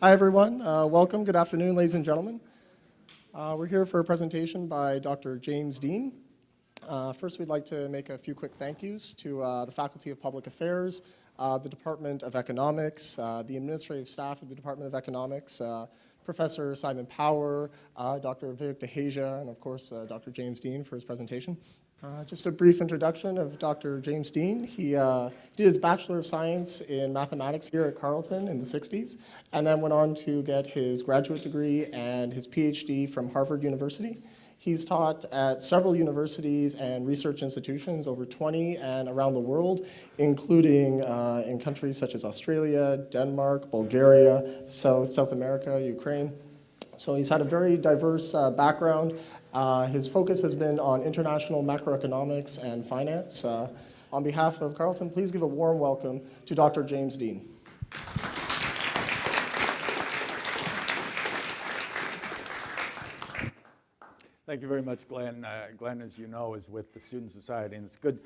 Hi, everyone. Welcome. Good afternoon, ladies and gentlemen. We're here for a presentation by Dr. James Dean. First, we'd like to make a few quick thank yous to the Faculty of Public Affairs, the Department of Economics, the administrative staff of the Department of Economics, Professor Simon Power, Dr. Vivek Dehaja, and of course, Dr. James Dean for his presentation. Just a brief introduction of Dr. James Dean. He did his Bachelor of Science in Mathematics here at Carleton in the 60s, and then went on to get his graduate degree and his PhD from Harvard University. He's taught at several universities and research institutions, over 20, and around the world, including in countries such as Australia, Denmark, Bulgaria, South America, Ukraine. So he's had a very diverse background. His focus has been on international macroeconomics and finance. On behalf of Carleton, please give a warm welcome to Dr. James Dean. Thank you very much, Glenn. Glenn, as you know, is with the Student Society, and it's good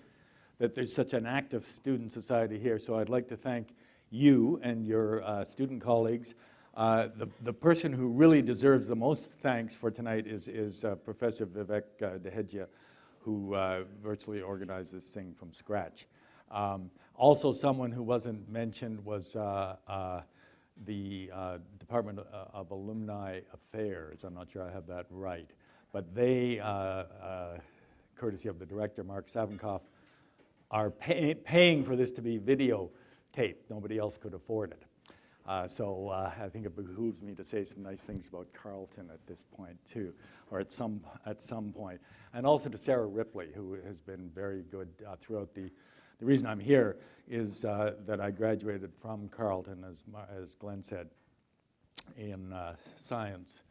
that there's such an active student society here. So I'd like to thank you and your student colleagues. The person who really deserves the most thanks for tonight is Professor Vivek Dehaja, who virtually organized this thing from scratch. Also, someone who wasn't mentioned was the Department of Alumni Affairs. I'm not sure I have that right. But they, courtesy of the director, Mark Savinkoff, are paying for this to be videotaped. Nobody else could afford it. So I think it behooves me to say some nice things about Carleton at this point too, or at some point. And also to Sarah Ripley, who has been very good throughout the reason I'm here is that I graduated from Carleton, as Glenn said, in science,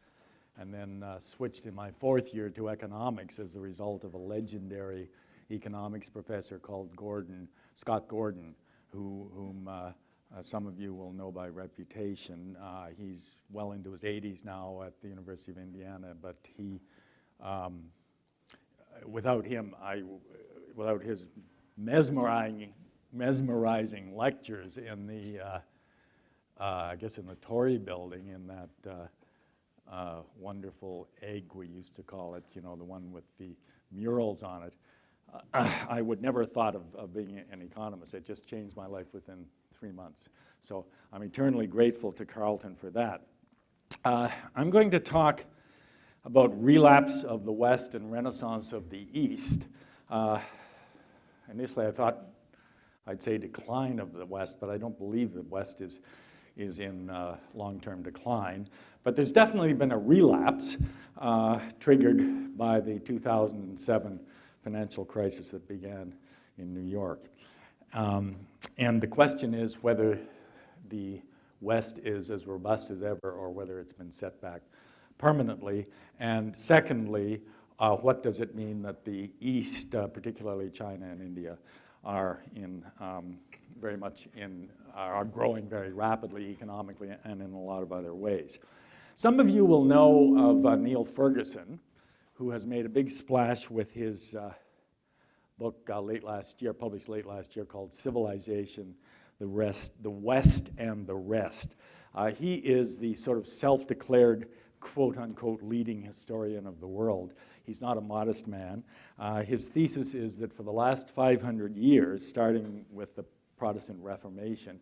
and then switched in my fourth year to economics as a result of a legendary economics professor called Scott Gordon, whom some of you will know by reputation. He's well into his 80s now at the University of Indiana, but he, without his mesmerizing lectures in the, I guess in the Torrey building in that wonderful egg we used to call it, you know, the one with the murals on it, I would never have thought of being an economist. It just changed my life within 3 months. So I'm eternally grateful to Carleton for that. I'm going to talk about relapse of the West and renaissance of the East. Initially I thought I'd say decline of the West, but I don't believe the West is in long-term decline. But there's definitely been a relapse triggered by the 2007 financial crisis that began in New York. And the question is whether the West is as robust as ever or whether it's been set back permanently. And secondly, what does it mean that the East, particularly China and India, are are growing very rapidly economically and in a lot of other ways. Some of you will know of Neil Ferguson, who has made a big splash with his book published late last year, called Civilization, the West and the Rest. He is the sort of self-declared, quote-unquote, leading historian of the world. He's not a modest man. His thesis is that for the last 500 years, starting with the Protestant Reformation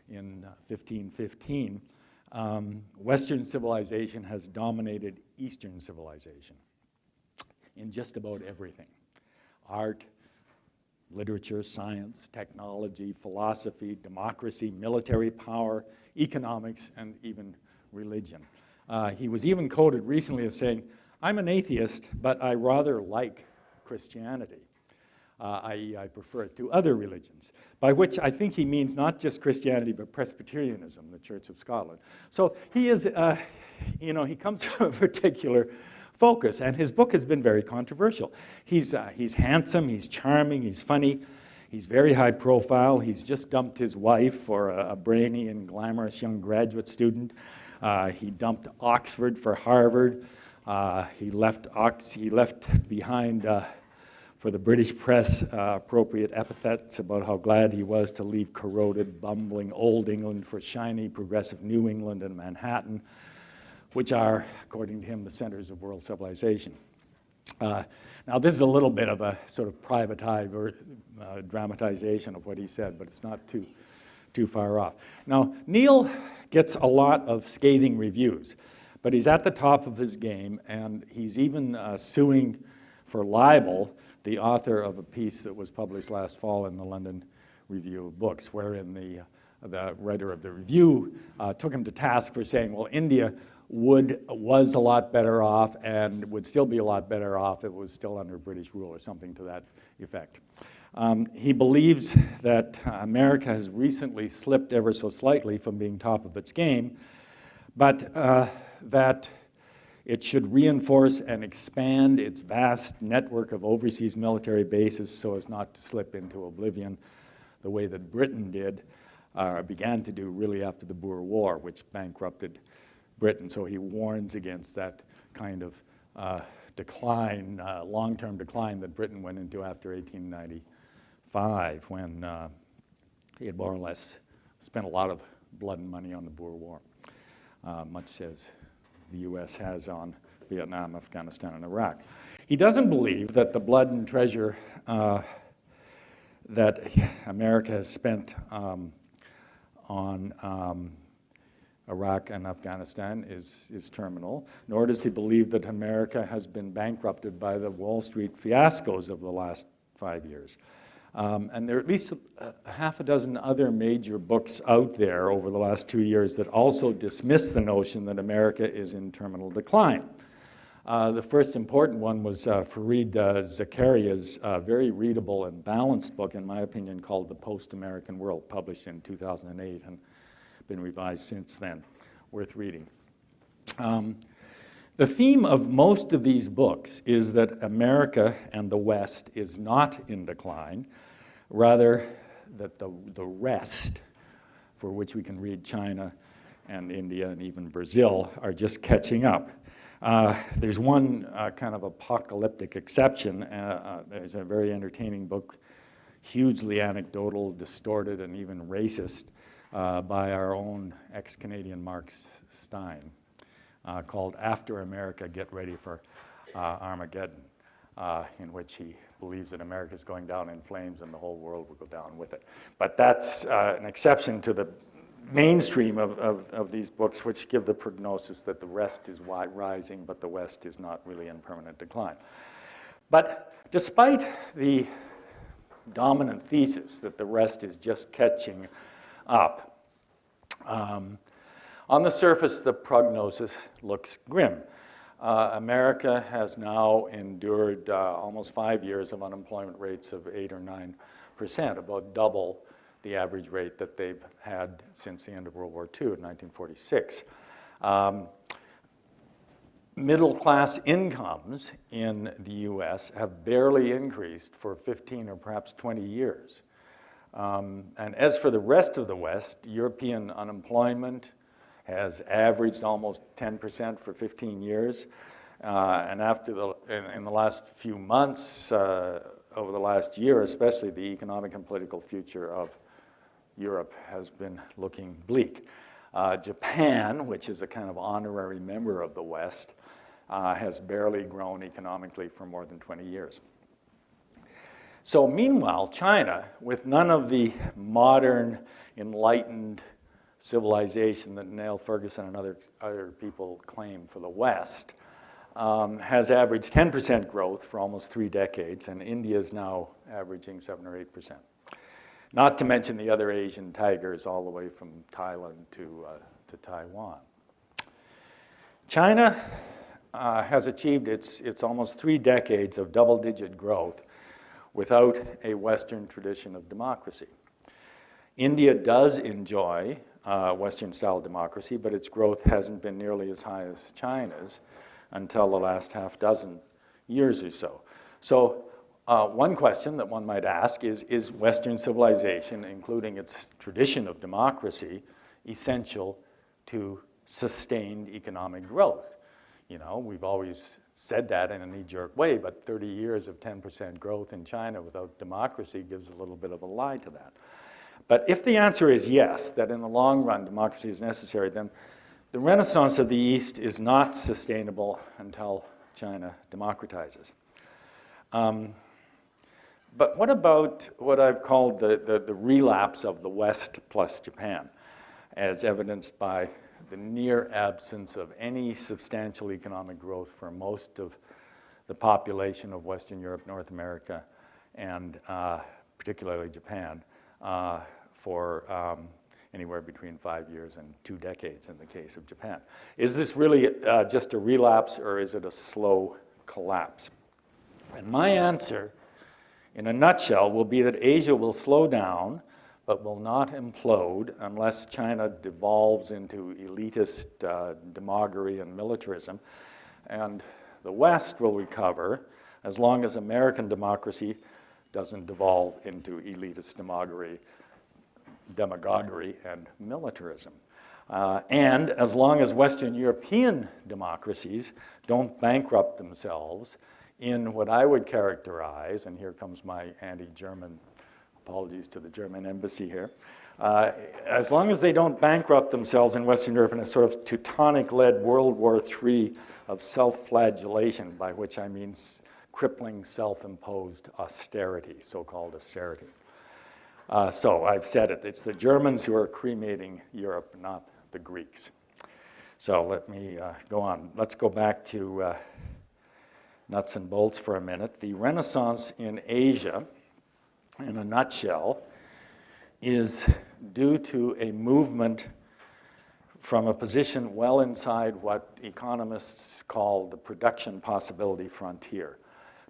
in 1515, Western civilization has dominated Eastern civilization in just about everything. Art, literature, science, technology, philosophy, democracy, military power, economics, and even religion. He was even quoted recently as saying, "I'm an atheist, but I rather like Christianity. I prefer it to other religions," by which I think he means not just Christianity, but Presbyterianism, the Church of Scotland. So he is, he comes from a particular focus, and his book has been very controversial. He's handsome, he's charming, he's funny, he's very high profile. He's just dumped his wife for a brainy and glamorous young graduate student. He dumped Oxford for Harvard. He left behind for the British press appropriate epithets about how glad he was to leave corroded, bumbling Old England for shiny, progressive New England and Manhattan, which are, according to him, the centers of world civilization. Now, this is a little bit of a sort of privatized dramatization of what he said, but it's not too far off. Now, Neil gets a lot of scathing reviews, but he's at the top of his game, and he's even suing for libel the author of a piece that was published last fall in the London Review of Books, wherein the writer of the review took him to task for saying, well, India was a lot better off and would still be a lot better off if it was still under British rule or something to that effect. He believes that America has recently slipped ever so slightly from being top of its game, but that it should reinforce and expand its vast network of overseas military bases so as not to slip into oblivion the way that Britain did, began to do really after the Boer War, which bankrupted Britain. So he warns against that kind of decline, long-term decline that Britain went into after 1895, when he had more or less spent a lot of blood and money on the Boer War, much as the US has on Vietnam, Afghanistan, and Iraq. He doesn't believe that the blood and treasure that America has spent on Iraq and Afghanistan is terminal, nor does he believe that America has been bankrupted by the Wall Street fiascos of the last 5 years. And there are at least half a dozen other major books out there over the last 2 years that also dismiss the notion that America is in terminal decline. The first important one was Fareed Zakaria's very readable and balanced book, in my opinion, called The Post-American World, published in 2008 and been revised since then, worth reading. The theme of most of these books is that America and the West is not in decline, rather that the rest, for which we can read China and India and even Brazil, are just catching up. There's one kind of apocalyptic exception. There's a very entertaining book, hugely anecdotal, distorted, and even racist, by our own ex-Canadian Mark Stein, called After America, Get Ready for Armageddon, in which he believes that America is going down in flames and the whole world will go down with it. But that's an exception to the mainstream of these books, which give the prognosis that the rest is rising, but the West is not really in permanent decline. But despite the dominant thesis that the rest is just catching up, on the surface, the prognosis looks grim. America has now endured almost 5 years of unemployment rates of 8 or 9%, about double the average rate that they've had since the end of World War II in 1946. Middle-class incomes in the US have barely increased for 15 or perhaps 20 years. And as for the rest of the West, European unemployment has averaged almost 10% for 15 years. And in the last few months, over the last year especially, the economic and political future of Europe has been looking bleak. Japan, which is a kind of honorary member of the West, has barely grown economically for more than 20 years. So meanwhile, China, with none of the modern, enlightened civilization that Niall Ferguson and other people claim for the West, has averaged 10% growth for almost 3 decades, and India is now averaging 7 or 8%. Not to mention the other Asian tigers all the way from Thailand to Taiwan. China has achieved its almost 3 decades of double-digit growth without a Western tradition of democracy. India does enjoy Western-style democracy, but its growth hasn't been nearly as high as China's until the last half dozen years or so. So one question that one might ask is Western civilization, including its tradition of democracy, essential to sustained economic growth? You know, we've always said that in a knee-jerk way, but 30 years of 10% growth in China without democracy gives a little bit of a lie to that. But if the answer is yes, that in the long run democracy is necessary, then the renaissance of the East is not sustainable until China democratizes. But what about what I've called the relapse of the West plus Japan, as evidenced by the near absence of any substantial economic growth for most of the population of Western Europe, North America, and particularly Japan, for anywhere between 5 years and 2 decades in the case of Japan. Is this really just a relapse, or is it a slow collapse? And my answer, in a nutshell, will be that Asia will slow down, but will not implode unless China devolves into elitist demagoguery and militarism. And the West will recover as long as American democracy doesn't devolve into elitist demagoguery and militarism. And as long as Western European democracies don't bankrupt themselves in what I would characterize, and here comes my anti-German, apologies to the German embassy here, as long as they don't bankrupt themselves in Western Europe in a sort of Teutonic-led World War III of self-flagellation, by which I mean crippling self-imposed austerity, so-called austerity. So I've said it, it's the Germans who are cremating Europe, not the Greeks. So let me go on. Let's go back to nuts and bolts for a minute. The Renaissance in Asia, in a nutshell, is due to a movement from a position well inside what economists call the production possibility frontier,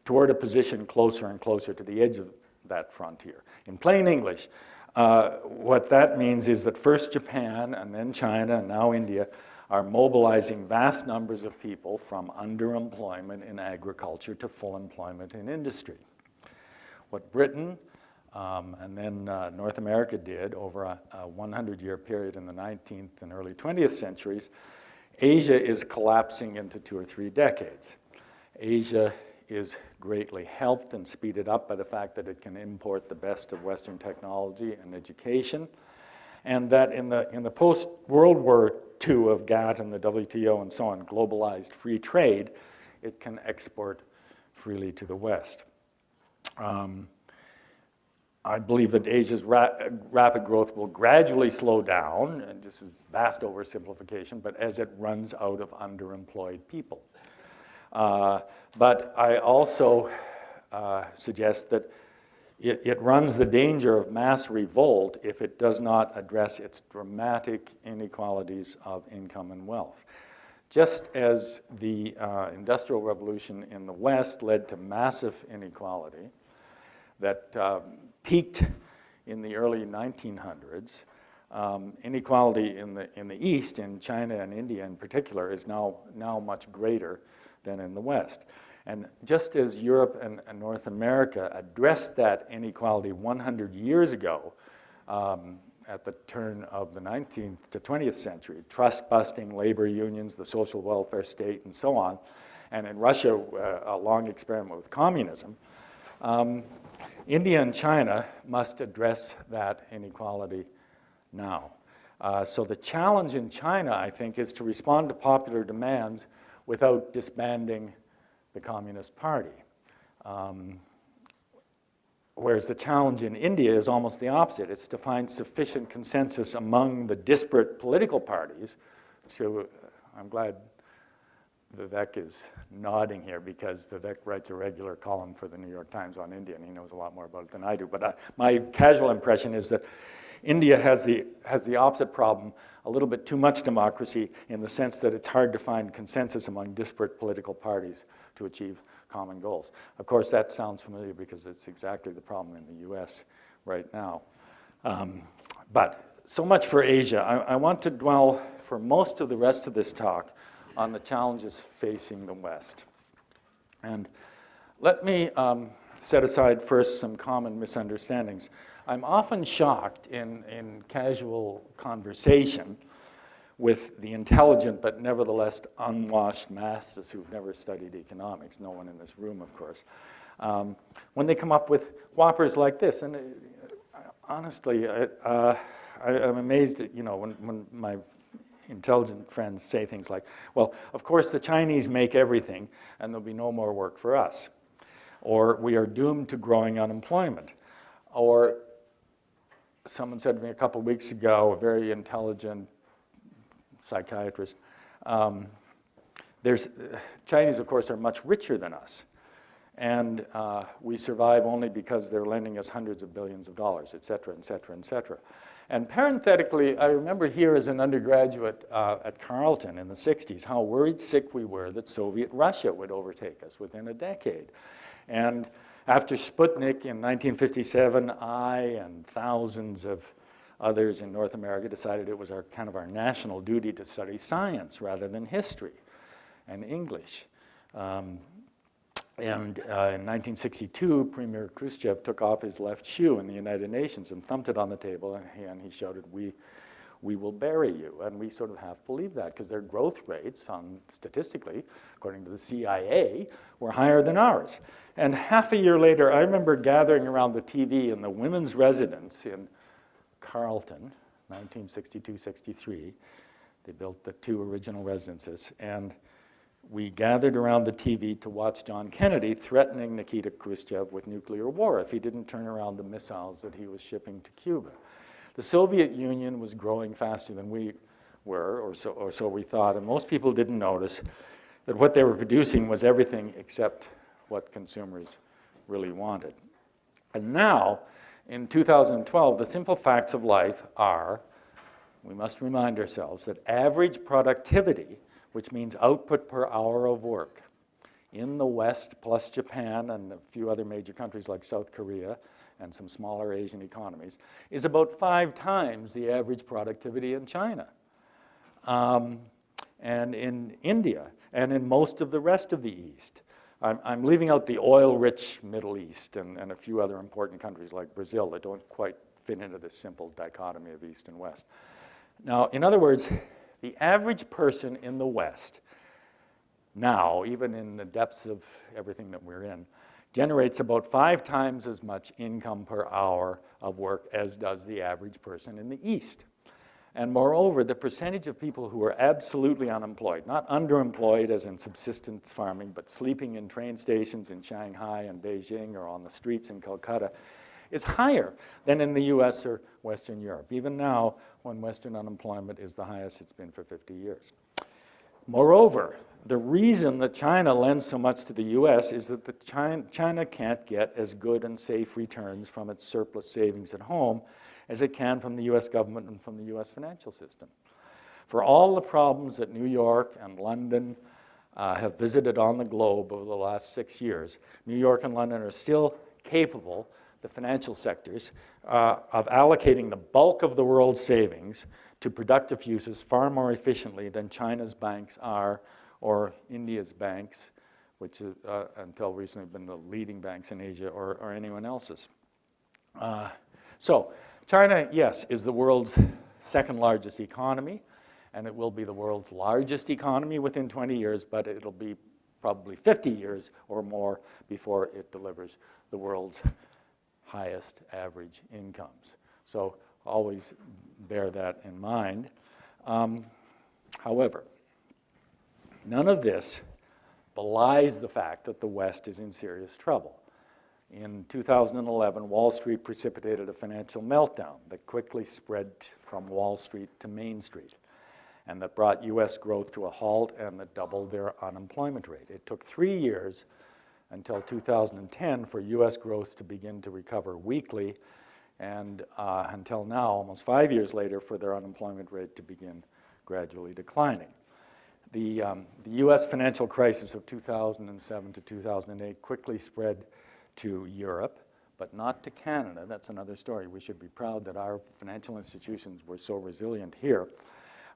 toward a position closer and closer to the edge of that frontier. In plain English, what that means is that first Japan and then China and now India are mobilizing vast numbers of people from underemployment in agriculture to full employment in industry. What Britain and then North America did over a 100-year period in the 19th and early 20th centuries, Asia is collapsing into 2 or 3 decades. Asia is greatly helped and speeded up by the fact that it can import the best of Western technology and education, and that in the post-World War II of GATT and the WTO and so on, globalized free trade, it can export freely to the West. I believe that Asia's rapid growth will gradually slow down, and this is vast oversimplification, but as it runs out of underemployed people. But I also suggest that it runs the danger of mass revolt if it does not address its dramatic inequalities of income and wealth. Just as the Industrial Revolution in the West led to massive inequality that peaked in the early 1900s, inequality in the East, in China and India in particular, is now much greater than in the West. And just as Europe and North America addressed that inequality 100 years ago, at the turn of the 19th to 20th century, trust-busting labor unions, the social welfare state, and so on, and in Russia, a long experiment with communism, India and China must address that inequality now. So the challenge in China, I think, is to respond to popular demands without disbanding the Communist Party. Whereas the challenge in India is almost the opposite. It's to find sufficient consensus among the disparate political parties to, I'm glad Vivek is nodding here because Vivek writes a regular column for the New York Times on India, and he knows a lot more about it than I do. But my casual impression is that India has the opposite problem, a little bit too much democracy in the sense that it's hard to find consensus among disparate political parties to achieve common goals. Of course, that sounds familiar because it's exactly the problem in the US right now. But so much for Asia. I want to dwell for most of the rest of this talk on the challenges facing the West. And let me set aside first some common misunderstandings. I'm often shocked in casual conversation with the intelligent but nevertheless unwashed masses who've never studied economics, no one in this room, of course, when they come up with whoppers like this. And honestly, I'm amazed at, when my intelligent friends say things like, well, of course the Chinese make everything and there'll be no more work for us. Or we are doomed to growing unemployment. Or someone said to me a couple of weeks ago, a very intelligent psychiatrist, Chinese, of course, are much richer than us. And we survive only because they're lending us hundreds of billions of dollars, et cetera, et cetera, et cetera. And parenthetically, I remember here as an undergraduate at Carleton in the 60s, how worried sick we were that Soviet Russia would overtake us within a decade. And after Sputnik in 1957, I and thousands of others in North America decided it was kind of our national duty to study science rather than history and English. And in 1962, Premier Khrushchev took off his left shoe in the United Nations and thumped it on the table, and he shouted, we will bury you. And we sort of half believed that, because their growth rates, statistically, according to the CIA, were higher than ours. And half a year later, I remember gathering around the TV in the women's residence in Carleton, 1962-63. They built the 2 original residences. And we gathered around the TV to watch John Kennedy threatening Nikita Khrushchev with nuclear war if he didn't turn around the missiles that he was shipping to Cuba. The Soviet Union was growing faster than we were, or so we thought, and most people didn't notice that what they were producing was everything except what consumers really wanted. And now, in 2012, the simple facts of life are, we must remind ourselves that average productivity, which means output per hour of work, in the West, plus Japan and a few other major countries like South Korea and some smaller Asian economies, is about 5 times the average productivity in China, and in India, and in most of the rest of the East. I'm leaving out the oil-rich Middle East and a few other important countries like Brazil that don't quite fit into this simple dichotomy of East and West. Now, in other words, the average person in the West now, even in the depths of everything that we're in, generates about 5 times as much income per hour of work as does the average person in the East. And moreover, the percentage of people who are absolutely unemployed, not underemployed as in subsistence farming, but sleeping in train stations in Shanghai and Beijing or on the streets in Calcutta, is higher than in the US or Western Europe, even now when Western unemployment is the highest it's been for 50 years. Moreover, the reason that China lends so much to the US is that China can't get as good and safe returns from its surplus savings at home as it can from the US government and from the US financial system. For all the problems that New York and London have visited on the globe over the last 6 years, New York and London are still capable, the financial sectors, of allocating the bulk of the world's savings to productive uses far more efficiently than China's banks are, or India's banks, which until recently have been the leading banks in Asia, or anyone else's. So China, yes, is the world's 2nd largest economy, and it will be the world's largest economy within 20 years, but it'll be probably 50 years or more before it delivers the world's highest average incomes. So always bear that in mind. However, none of this belies the fact that the West is in serious trouble. In 2011, Wall Street precipitated a financial meltdown that quickly spread from Wall Street to Main Street, and that brought US growth to a halt and that doubled their unemployment rate. It took 3 years until 2010 for US growth to begin to recover weakly, and until now, almost 5 years later, for their unemployment rate to begin gradually declining. The US financial crisis of 2007 to 2008 quickly spread to Europe, but not to Canada. That's another story. We should be proud that our financial institutions were so resilient here.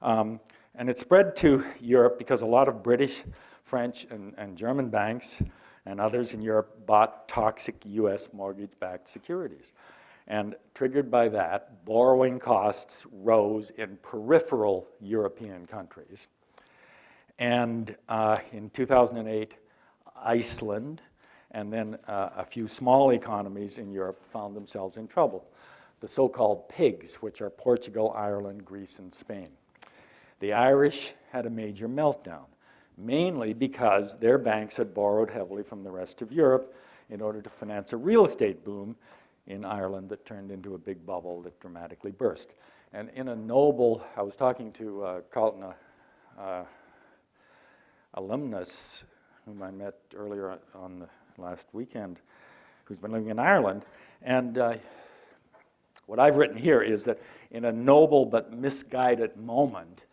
And it spread to Europe because a lot of British, French, and German banks and others in Europe bought toxic US mortgage-backed securities. And triggered by that, borrowing costs rose in peripheral European countries. And in 2008, Iceland and then a few small economies in Europe found themselves in trouble. The so-called PIGS, which are Portugal, Ireland, Greece, and Spain. The Irish had a major meltdown, mainly because their banks had borrowed heavily from the rest of Europe in order to finance a real estate boom in Ireland that turned into a big bubble that dramatically burst. And in a noble, I was talking to Carleton alumnus whom I met earlier on the last weekend, who's been living in Ireland, and what I've written here is that in a noble but misguided moment,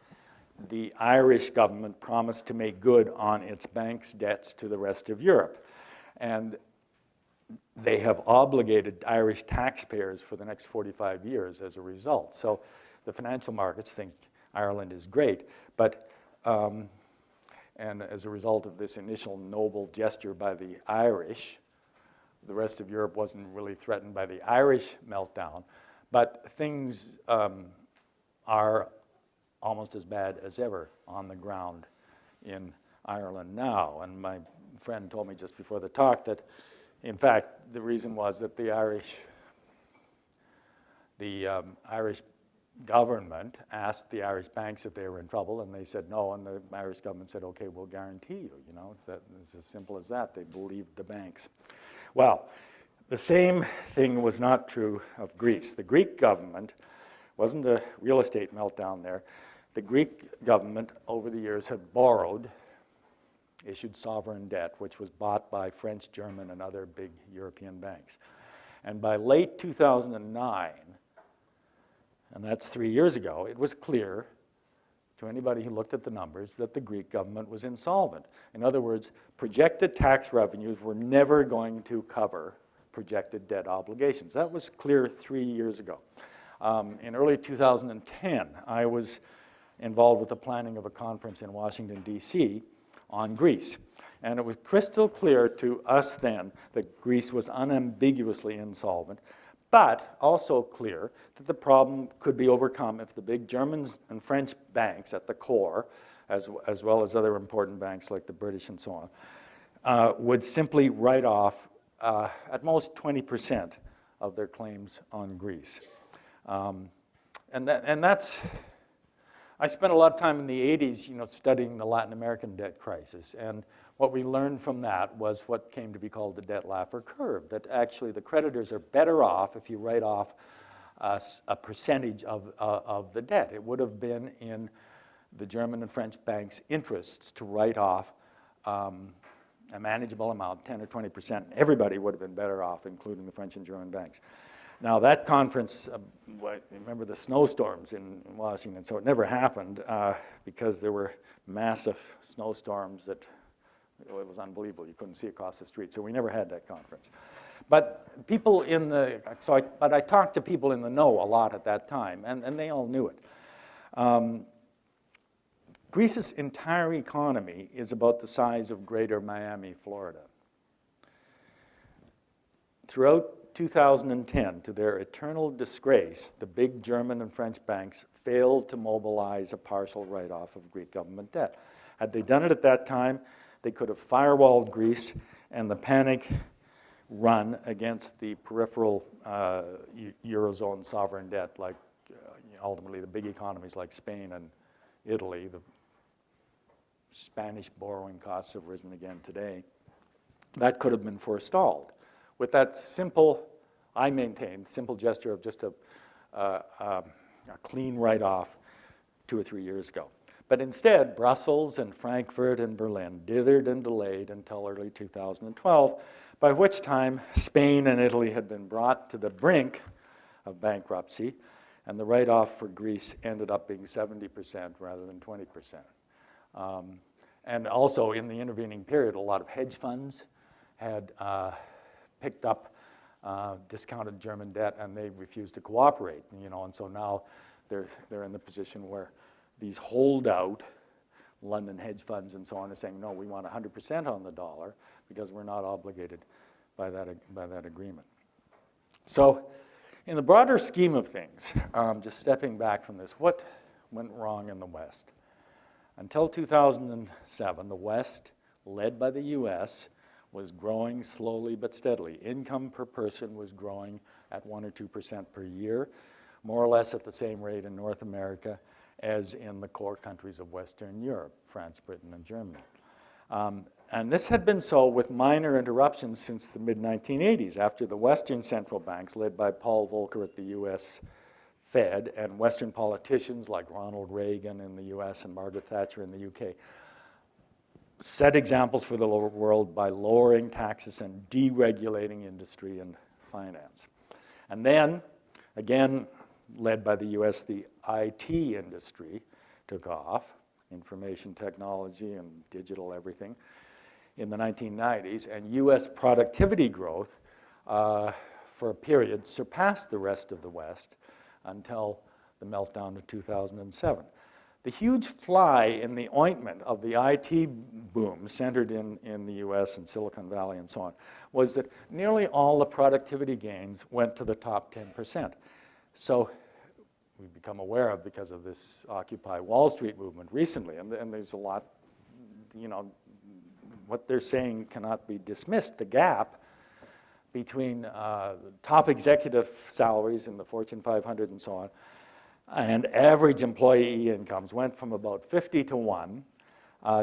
the Irish government promised to make good on its bank's debts to the rest of Europe. And they have obligated Irish taxpayers for the next 45 years as a result. So the financial markets think Ireland is great, but and as a result of this initial noble gesture by the Irish, the rest of Europe wasn't really threatened by the Irish meltdown, but things are almost as bad as ever on the ground in Ireland now. And my friend told me just before the talk that, in fact, the reason was that the Irish government asked the Irish banks if they were in trouble, and they said no, and the Irish government said, okay, we'll guarantee you, you know, it's as simple as that. They believed the banks. Well, the same thing was not true of Greece. The Greek government wasn't a real estate meltdown there. The Greek government over the years had borrowed, issued sovereign debt, which was bought by French, German, and other big European banks. And by late 2009, and that's 3 years ago, it was clear to anybody who looked at the numbers that the Greek government was insolvent. In other words, projected tax revenues were never going to cover projected debt obligations. That was clear 3 years ago. In early 2010, I was involved with the planning of a conference in Washington, D.C. on Greece. And it was crystal clear to us then that Greece was unambiguously insolvent, but also clear that the problem could be overcome if the big German and French banks at the core, as well as other important banks like the British and so on, would simply write off at most 20% of their claims on Greece. And that's, I spent a lot of time in the 80s, you know, studying the Latin American debt crisis. And what we learned from that was what came to be called the debt Laffer curve, that actually the creditors are better off if you write off a percentage of the debt. It would have been in the German and French banks' interests to write off a manageable amount, 10 or 20%. Everybody would have been better off, including the French and German banks. Now that conference, remember the snowstorms in Washington, so it never happened because there were massive snowstorms that it was unbelievable. You couldn't see across the street, so we never had that conference. But people in the, but I talked to people in the know a lot at that time, and they all knew it. Greece's entire economy is about the size of Greater Miami, Florida. Throughout 2010, to their eternal disgrace, the big German and French banks failed to mobilize a partial write-off of Greek government debt. Had they done it at that time, they could have firewalled Greece, and the panic run against the peripheral Eurozone sovereign debt, like ultimately the big economies like Spain and Italy. The Spanish borrowing costs have risen again today. That could have been forestalled with that simple, I maintain, simple gesture of just a clean write-off 2 or 3 years ago. But instead, Brussels and Frankfurt and Berlin dithered and delayed until early 2012, by which time Spain and Italy had been brought to the brink of bankruptcy, and the write-off for Greece ended up being 70% rather than 20%. And also in the intervening period, a lot of hedge funds had picked up discounted German debt, and they refused to cooperate. You know, and so now they're in the position where these holdout London hedge funds and so on are saying, no, we want 100% on the dollar because we're not obligated by that agreement. So In the broader scheme of things, just stepping back from this, what went wrong in the West? Until 2007, the West, led by the US, was growing slowly but steadily. Income per person was growing at 1 or 2% per year, more or less at the same rate in North America as in the core countries of Western Europe, France, Britain, and Germany. And this had been so with minor interruptions since the mid-1980s, after the Western central banks, led by Paul Volcker at the US Fed, and Western politicians like Ronald Reagan in the US and Margaret Thatcher in the UK, set examples for the world by lowering taxes and deregulating industry and finance. And then, again, led by the US, the IT industry took off, information technology and digital everything, in the 1990s, and US productivity growth for a period surpassed the rest of the West until the meltdown of 2007. The huge fly in the ointment of the IT boom centered in the US and Silicon Valley and so on was that nearly all the productivity gains went to the top 10%. So we've become aware of because of this Occupy Wall Street movement recently, and there's a lot, what they're saying cannot be dismissed. The gap between top executive salaries in the Fortune 500 and so on and average employee incomes went from about 50 to 1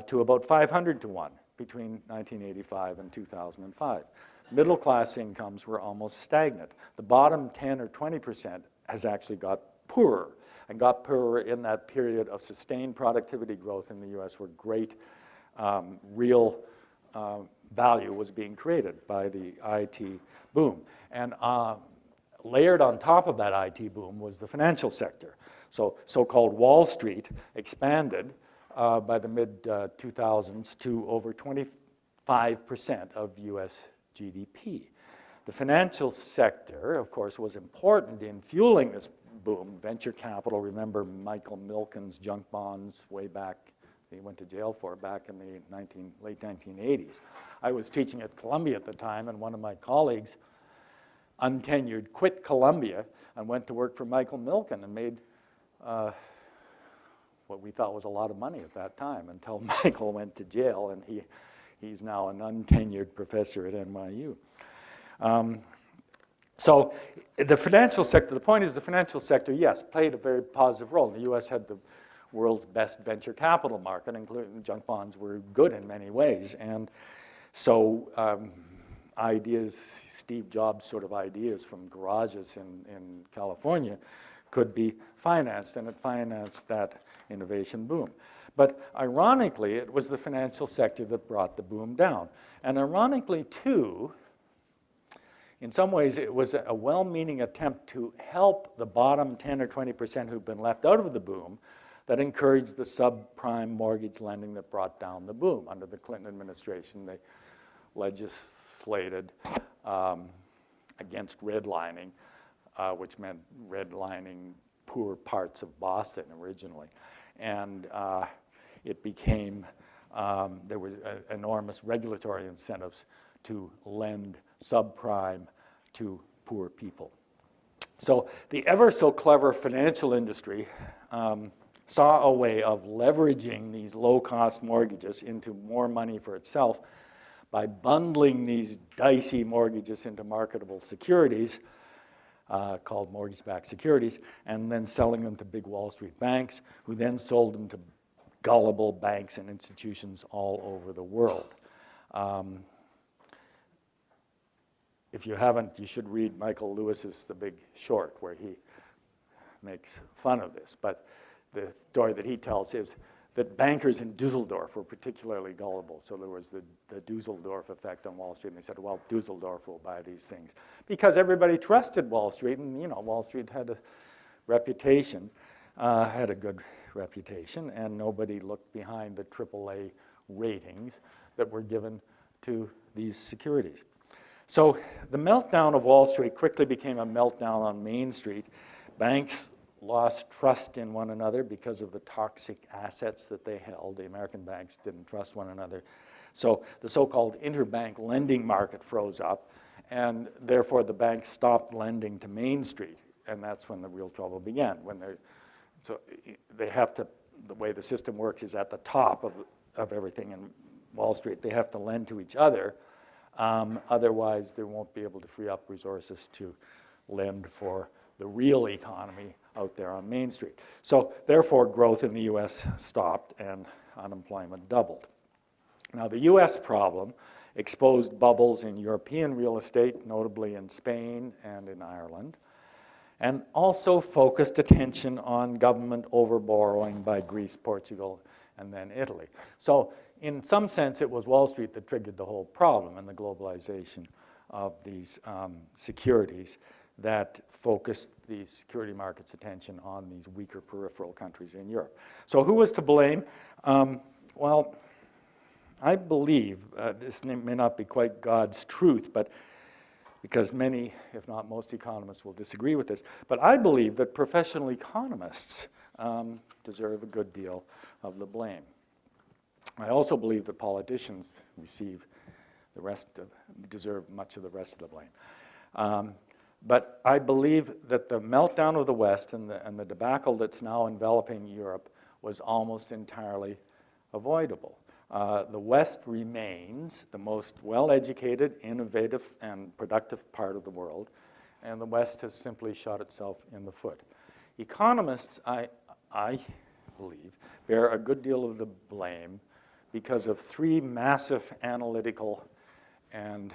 to about 500 to 1 between 1985 and 2005. Middle class incomes were almost stagnant. The bottom 10 or 20% has actually got poorer, and got poorer in that period of sustained productivity growth in the US, where great real value was being created by the IT boom. And layered on top of that IT boom was the financial sector. So so-called Wall Street expanded by the mid-2000s to over 25% of US GDP. The financial sector, of course, was important in fueling this boom. Venture capital, remember Michael Milken's junk bonds way back, he went to jail for back in the late 1980s. I was teaching at Columbia at the time, and one of my colleagues, untenured, quit Columbia and went to work for Michael Milken and made what we thought was a lot of money at that time, until Michael went to jail, and he's now an untenured professor at NYU. So the financial sector, the point is the financial sector, yes, played a very positive role. The US had the world's best venture capital market, including junk bonds were good in many ways. And so ideas, Steve Jobs sort of ideas from garages in California could be financed, and it financed that innovation boom. But ironically, it was the financial sector that brought the boom down. And ironically, too, in some ways, it was a well-meaning attempt to help the bottom 10 or 20% who've been left out of the boom that encouraged the subprime mortgage lending that brought down the boom. Under the Clinton administration, they legislated against redlining, which meant redlining poor parts of Boston originally. And it became, there were enormous regulatory incentives to lend subprime to poor people. So the ever so clever financial industry saw a way of leveraging these low-cost mortgages into more money for itself by bundling these dicey mortgages into marketable securities called mortgage-backed securities, and then selling them to big Wall Street banks, who then sold them to gullible banks and institutions all over the world. If you haven't, you should read Michael Lewis's The Big Short, where he makes fun of this. But the story that he tells is that bankers in Dusseldorf were particularly gullible. So there was the Dusseldorf effect on Wall Street, and they said, well, Dusseldorf will buy these things. Because everybody trusted Wall Street, and Wall Street had a reputation, had a good reputation, and nobody looked behind the AAA ratings that were given to these securities. So the meltdown of Wall Street quickly became a meltdown on Main Street. Banks lost trust in one another because of the toxic assets that they held. The American banks didn't trust one another. So the so-called interbank lending market froze up, And therefore, the banks stopped lending to Main Street, and that's when the real trouble began. So they have to, the way the system works is at the top of everything in Wall Street, they have to lend to each other. Otherwise, they won't be able to free up resources to lend for the real economy out there on Main Street. So therefore, growth in the US stopped and unemployment doubled. Now, the US problem exposed bubbles in European real estate, notably in Spain and in Ireland, and also focused attention on government overborrowing by Greece, Portugal, and then Italy. So in some sense, it was Wall Street that triggered the whole problem and the globalization of these securities that focused the security market's attention on these weaker peripheral countries in Europe. So who was to blame? Well, I believe, this may not be quite God's truth, but because many, if not most economists will disagree with this, but I believe that professional economists deserve a good deal of the blame. I also believe that politicians deserve much of the rest of the blame. But I believe that the meltdown of the West and the debacle that's now enveloping Europe was almost entirely avoidable. The West remains the most well-educated, innovative, and productive part of the world, and the West has simply shot itself in the foot. Economists, I believe, bear a good deal of the blame because of three massive analytical and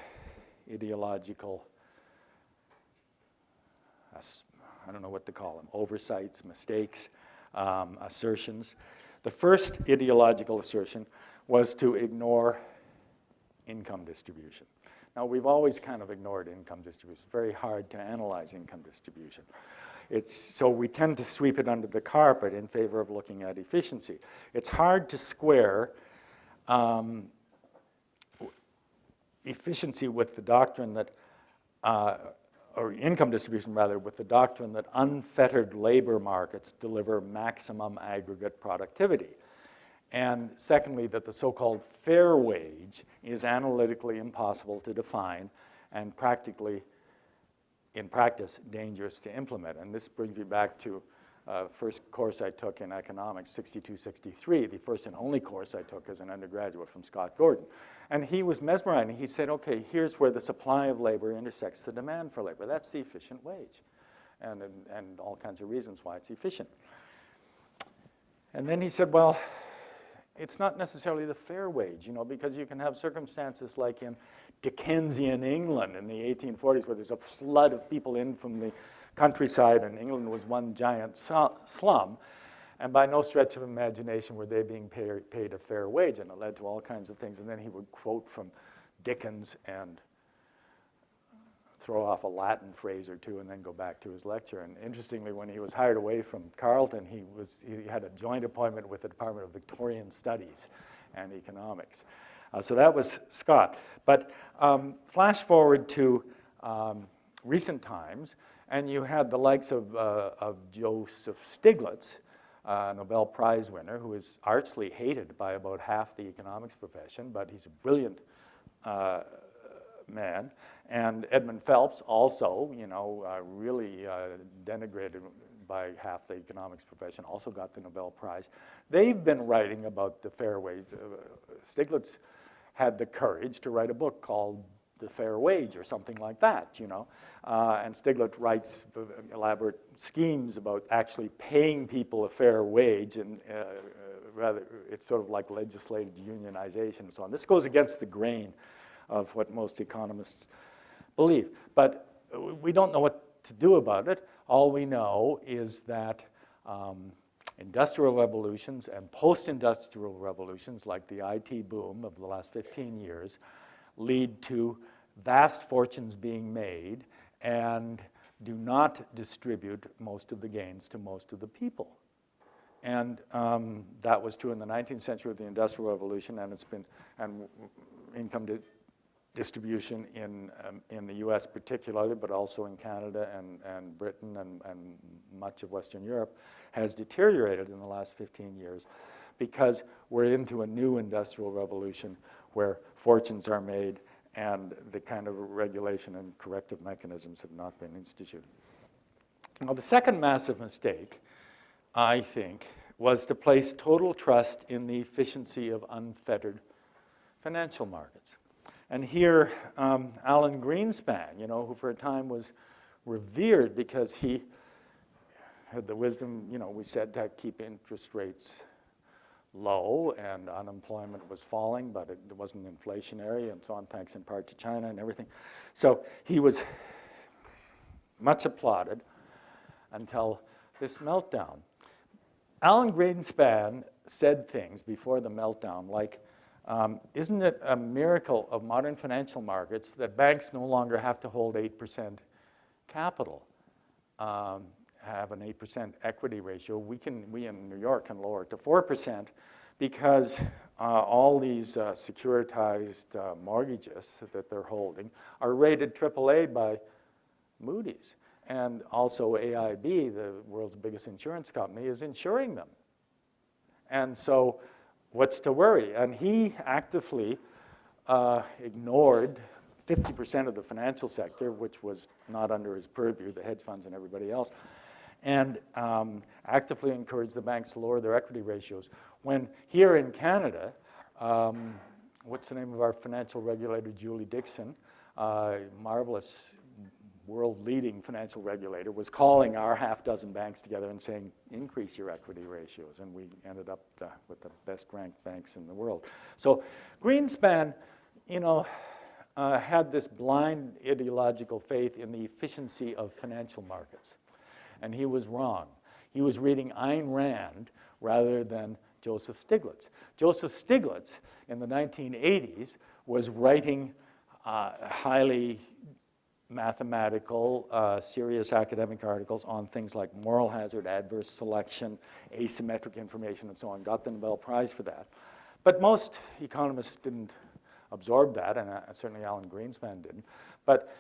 ideological, I don't know what to call them, oversights, mistakes, assertions. The first ideological assertion was to ignore income distribution. Now, we've always kind of ignored income distribution. It's very hard to analyze income distribution. So we tend to sweep it under the carpet in favor of looking at efficiency. It's hard to square efficiency with the doctrine that, or income distribution rather, with the doctrine that unfettered labor markets deliver maximum aggregate productivity. And secondly, that the so-called fair wage is analytically impossible to define and in practice, dangerous to implement. And this brings me back to first course I took in economics, 62-63, the first and only course I took as an undergraduate from Scott Gordon. And he was mesmerizing. He said, okay, here's where the supply of labor intersects the demand for labor. That's the efficient wage, and all kinds of reasons why it's efficient. And then he said, well, it's not necessarily the fair wage, because you can have circumstances like in Dickensian England in the 1840s where there's a flood of people in from the countryside and England was one giant slum. And by no stretch of imagination were they being paid a fair wage, and it led to all kinds of things. And then he would quote from Dickens and throw off a Latin phrase or two and then go back to his lecture. And interestingly, when he was hired away from Carleton, he had a joint appointment with the Department of Victorian Studies and Economics. So that was Scott. But flash forward to recent times, and you had the likes of Joseph Stiglitz, a Nobel Prize winner, who is archly hated by about half the economics profession, but he's a brilliant man. And Edmund Phelps, also, really denigrated by half the economics profession, also got the Nobel Prize. They've been writing about the fair wage. Stiglitz had the courage to write a book called The Fair Wage or something like that, And Stiglitz writes elaborate schemes about actually paying people a fair wage, and rather it's sort of like legislated unionization and so on. This goes against the grain of what most economists believe. But we don't know what to do about it. All we know is that industrial revolutions and post-industrial revolutions, like the IT boom of the last 15 years, lead to vast fortunes being made and do not distribute most of the gains to most of the people. And that was true in the 19th century with the Industrial Revolution, and it's been, and income distribution in the US particularly, but also in Canada and Britain and much of Western Europe, has deteriorated in the last 15 years because we're into a new industrial revolution where fortunes are made and the kind of regulation and corrective mechanisms have not been instituted. Now, the second massive mistake, I think, was to place total trust in the efficiency of unfettered financial markets. And here, Alan Greenspan, who for a time was revered because he had the wisdom, we said to keep interest rates low and unemployment was falling, but it wasn't inflationary and so on, thanks in part to China and everything. So he was much applauded until this meltdown. Alan Greenspan said things before the meltdown like, isn't it a miracle of modern financial markets that banks no longer have to hold 8% capital, have an 8% equity ratio? We in New York can lower it to 4% because all these securitized mortgages that they're holding are rated AAA by Moody's. And also AIB, the world's biggest insurance company, is insuring them. And so what's to worry? And he actively ignored 50% of the financial sector, which was not under his purview, the hedge funds and everybody else, and actively encouraged the banks to lower their equity ratios. When here in Canada, what's the name of our financial regulator, Julie Dixon, marvelous world-leading financial regulator, was calling our half dozen banks together and saying, increase your equity ratios, and we ended up with the best-ranked banks in the world. So Greenspan, had this blind ideological faith in the efficiency of financial markets, and he was wrong. He was reading Ayn Rand rather than Joseph Stiglitz. Joseph Stiglitz, in the 1980s, was writing highly mathematical, serious academic articles on things like moral hazard, adverse selection, asymmetric information, and so on. Got the Nobel Prize for that. But most economists didn't absorb that, and certainly Alan Greenspan didn't. But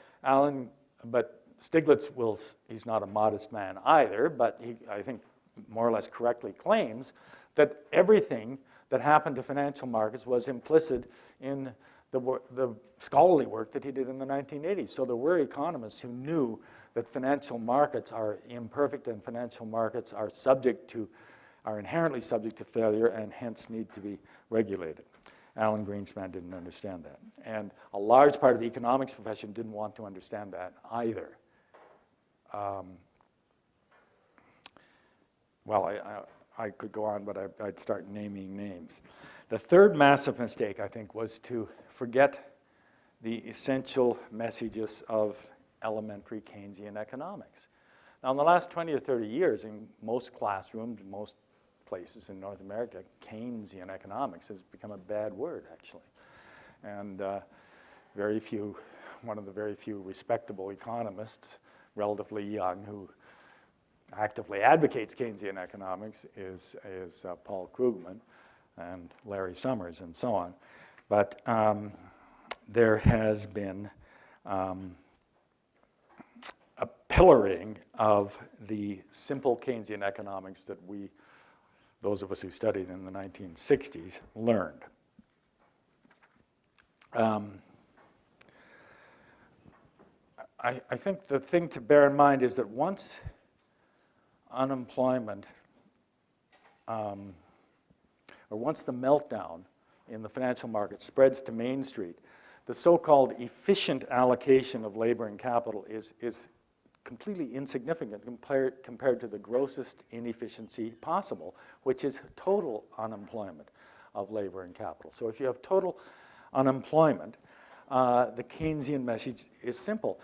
Stiglitz he's not a modest man either, but he, I think, more or less correctly claims that everything that happened to financial markets was implicit in the scholarly work that he did in the 1980s. So there were economists who knew that financial markets are imperfect and financial markets are inherently subject to failure and hence need to be regulated. Alan Greenspan didn't understand that. And a large part of the economics profession didn't want to understand that either. I could go on, but I'd start naming names. The third massive mistake, I think, was to forget the essential messages of elementary Keynesian economics. Now, in the last 20 or 30 years, in most classrooms, most places in North America, Keynesian economics has become a bad word, actually. And one of the very few respectable economists, relatively young, who actively advocates Keynesian economics is Paul Krugman and Larry Summers and so on. But there has been a pillaring of the simple Keynesian economics that those of us who studied in the 1960s, learned. I think the thing to bear in mind is that once unemployment, or once the meltdown in the financial market spreads to Main Street, the so-called efficient allocation of labor and capital is completely insignificant compared to the grossest inefficiency possible, which is total unemployment of labor and capital. So if you have total unemployment, the Keynesian message is simple,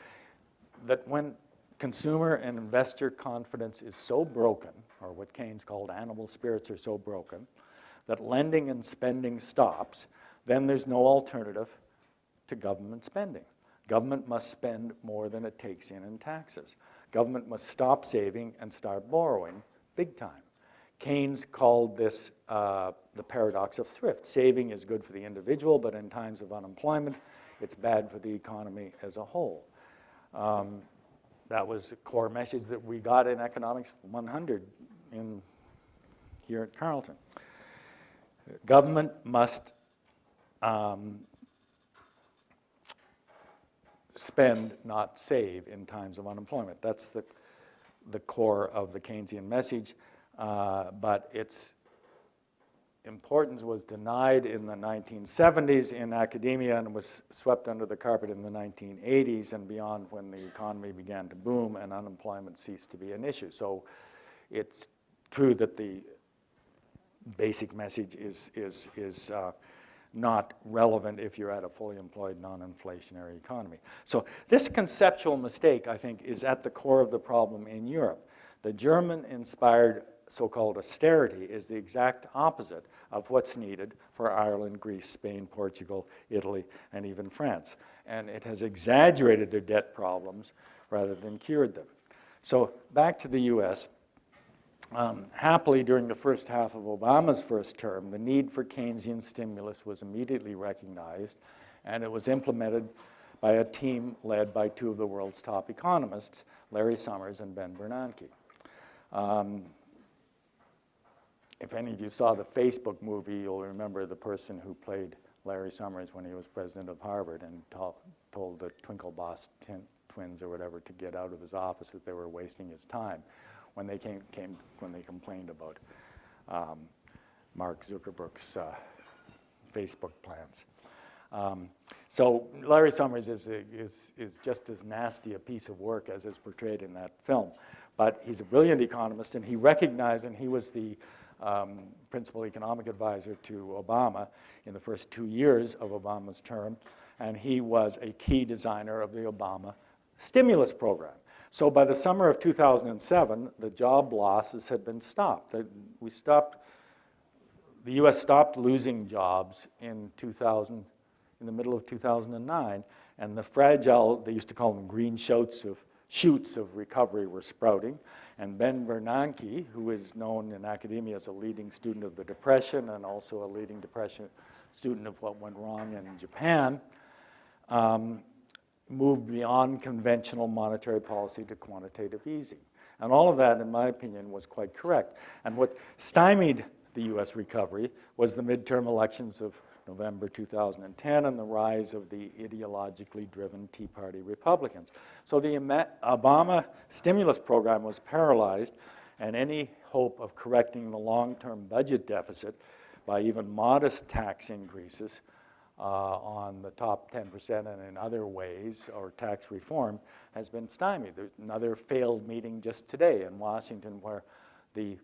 that when consumer and investor confidence is so broken, or what Keynes called animal spirits are so broken, that lending and spending stops, then there's no alternative to government spending. Government must spend more than it takes in taxes. Government must stop saving and start borrowing big time. Keynes called this the paradox of thrift. Saving is good for the individual, but in times of unemployment, it's bad for the economy as a whole. That was a core message that we got in Economics 100 here at Carleton. Government must spend, not save in times of unemployment. That's the core of the Keynesian message, but its importance was denied in the 1970s in academia and was swept under the carpet in the 1980s and beyond, when the economy began to boom and unemployment ceased to be an issue. So it's true that the basic message is not relevant if you're at a fully employed, non-inflationary economy. So this conceptual mistake, I think, is at the core of the problem in Europe. The German-inspired so-called austerity is the exact opposite of what's needed for Ireland, Greece, Spain, Portugal, Italy, and even France. And it has exaggerated their debt problems rather than cured them. So back to the US. Happily, during the first half of Obama's first term, the need for Keynesian stimulus was immediately recognized, and it was implemented by a team led by two of the world's top economists, Larry Summers and Ben Bernanke. If any of you saw the Facebook movie, you'll remember the person who played Larry Summers when he was president of Harvard and told the Twinklebass twins or whatever to get out of his office, that they were wasting his time when they when they complained about Mark Zuckerberg's Facebook plans. So Larry Summers is just as nasty a piece of work as is portrayed in that film. But he's a brilliant economist, and he recognized, and he was the principal economic advisor to Obama in the first 2 years of Obama's term, and he was a key designer of the Obama stimulus program. So by the summer of 2007, the job losses had been stopped. The US stopped losing jobs in the middle of 2009, and the fragile, they used to call them green shoots of recovery, were sprouting. And Ben Bernanke, who is known in academia as a leading student of the Depression and also a leading student of what went wrong in Japan, moved beyond conventional monetary policy to quantitative easing. And all of that, in my opinion, was quite correct. And what stymied the US recovery was the midterm elections of November 2010 and the rise of the ideologically driven Tea Party Republicans. So the Obama stimulus program was paralyzed, and any hope of correcting the long-term budget deficit by even modest tax increases on the top 10% and in other ways, or tax reform, has been stymied. There's another failed meeting just today in Washington where the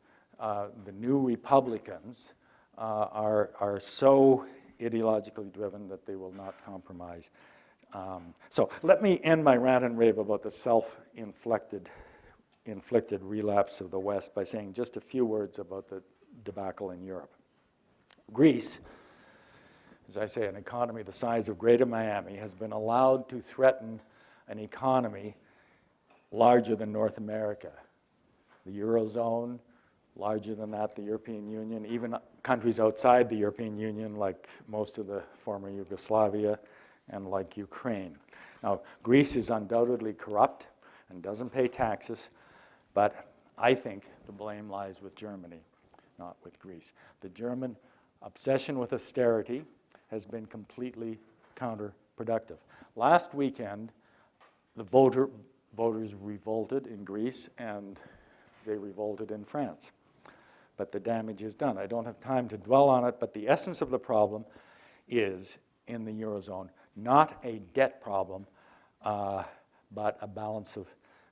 new Republicans are so ideologically driven that they will not compromise. So let me end my rant and rave about the self-inflicted relapse of the West by saying just a few words about the debacle in Europe. Greece, as I say, an economy the size of Greater Miami, has been allowed to threaten an economy larger than North America. The Eurozone, larger than that, the European Union, even countries outside the European Union, like most of the former Yugoslavia and like Ukraine. Now, Greece is undoubtedly corrupt and doesn't pay taxes, but I think the blame lies with Germany, not with Greece. The German obsession with austerity has been completely counterproductive. Last weekend, the voters revolted in Greece, and they revolted in France. But the damage is done. I don't have time to dwell on it, but the essence of the problem is, in the Eurozone, not a debt problem, but a balance of,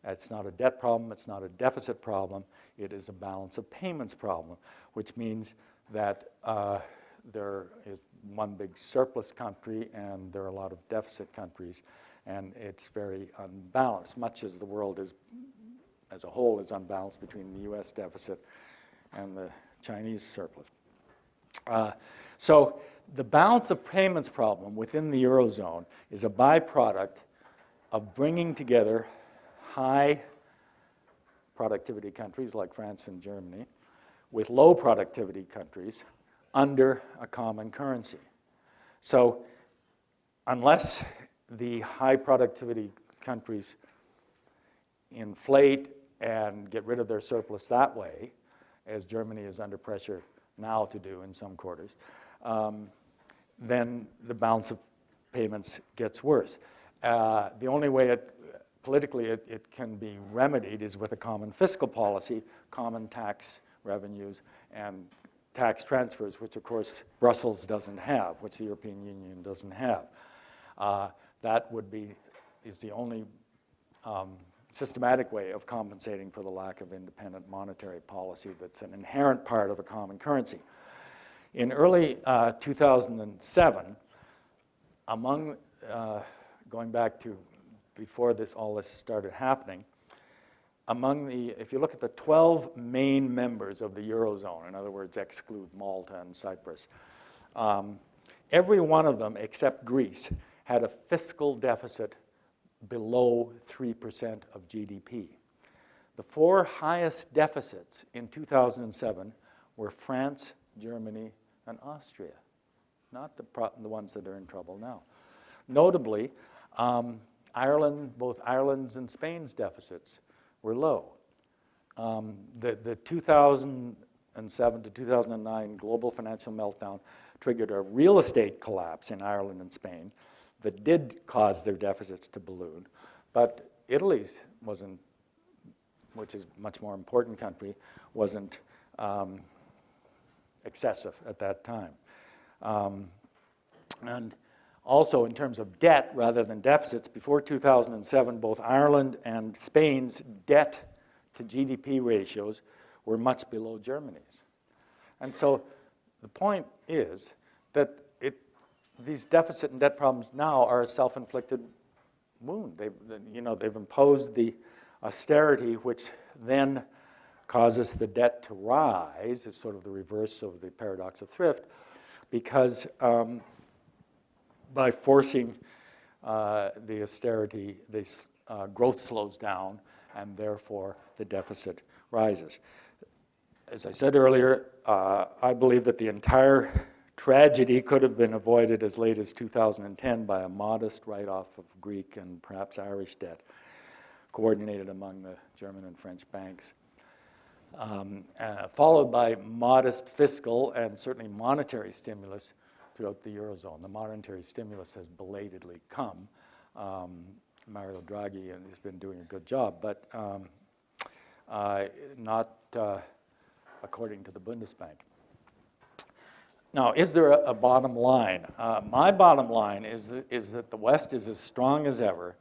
it's not a debt problem, it's not a deficit problem, it is a balance of payments problem, which means that there is one big surplus country and there are a lot of deficit countries, and it's very unbalanced, much as the world is, as a whole, is unbalanced between the US deficit and the Chinese surplus. So the balance of payments problem within the Eurozone is a byproduct of bringing together high productivity countries like France and Germany with low productivity countries under a common currency. So unless the high productivity countries inflate and get rid of their surplus that way, as Germany is under pressure now to do in some quarters, then the balance of payments gets worse. The only way politically it can be remedied is with a common fiscal policy, common tax revenues, and tax transfers, which of course Brussels doesn't have, which the European Union doesn't have. That is the only systematic way of compensating for the lack of independent monetary policy that's an inherent part of a common currency. In early 2007, going back to before all this started happening, if you look at the 12 main members of the Eurozone, in other words, exclude Malta and Cyprus, every one of them except Greece had a fiscal deficit below 3% of GDP. The four highest deficits in 2007 were France, Germany, and Austria, not the ones that are in trouble now. Notably, both Ireland's and Spain's deficits were low. The 2007 to 2009 global financial meltdown triggered a real estate collapse in Ireland and Spain that did cause their deficits to balloon, but Italy's wasn't, which is a much more important country, wasn't excessive at that time. And also in terms of debt rather than deficits, before 2007, both Ireland and Spain's debt to GDP ratios were much below Germany's. And so the point is that these deficit and debt problems now are a self-inflicted wound. They've imposed the austerity, which then causes the debt to rise. It's sort of the reverse of the paradox of thrift, because by forcing the austerity, growth slows down, and therefore the deficit rises. As I said earlier, I believe that the entire tragedy could have been avoided as late as 2010 by a modest write-off of Greek and perhaps Irish debt, coordinated among the German and French banks, followed by modest fiscal and certainly monetary stimulus throughout the Eurozone. The monetary stimulus has belatedly come. Mario Draghi has been doing a good job, but not according to the Bundesbank. Now, is there a bottom line? My bottom line is that the West is as strong as ever,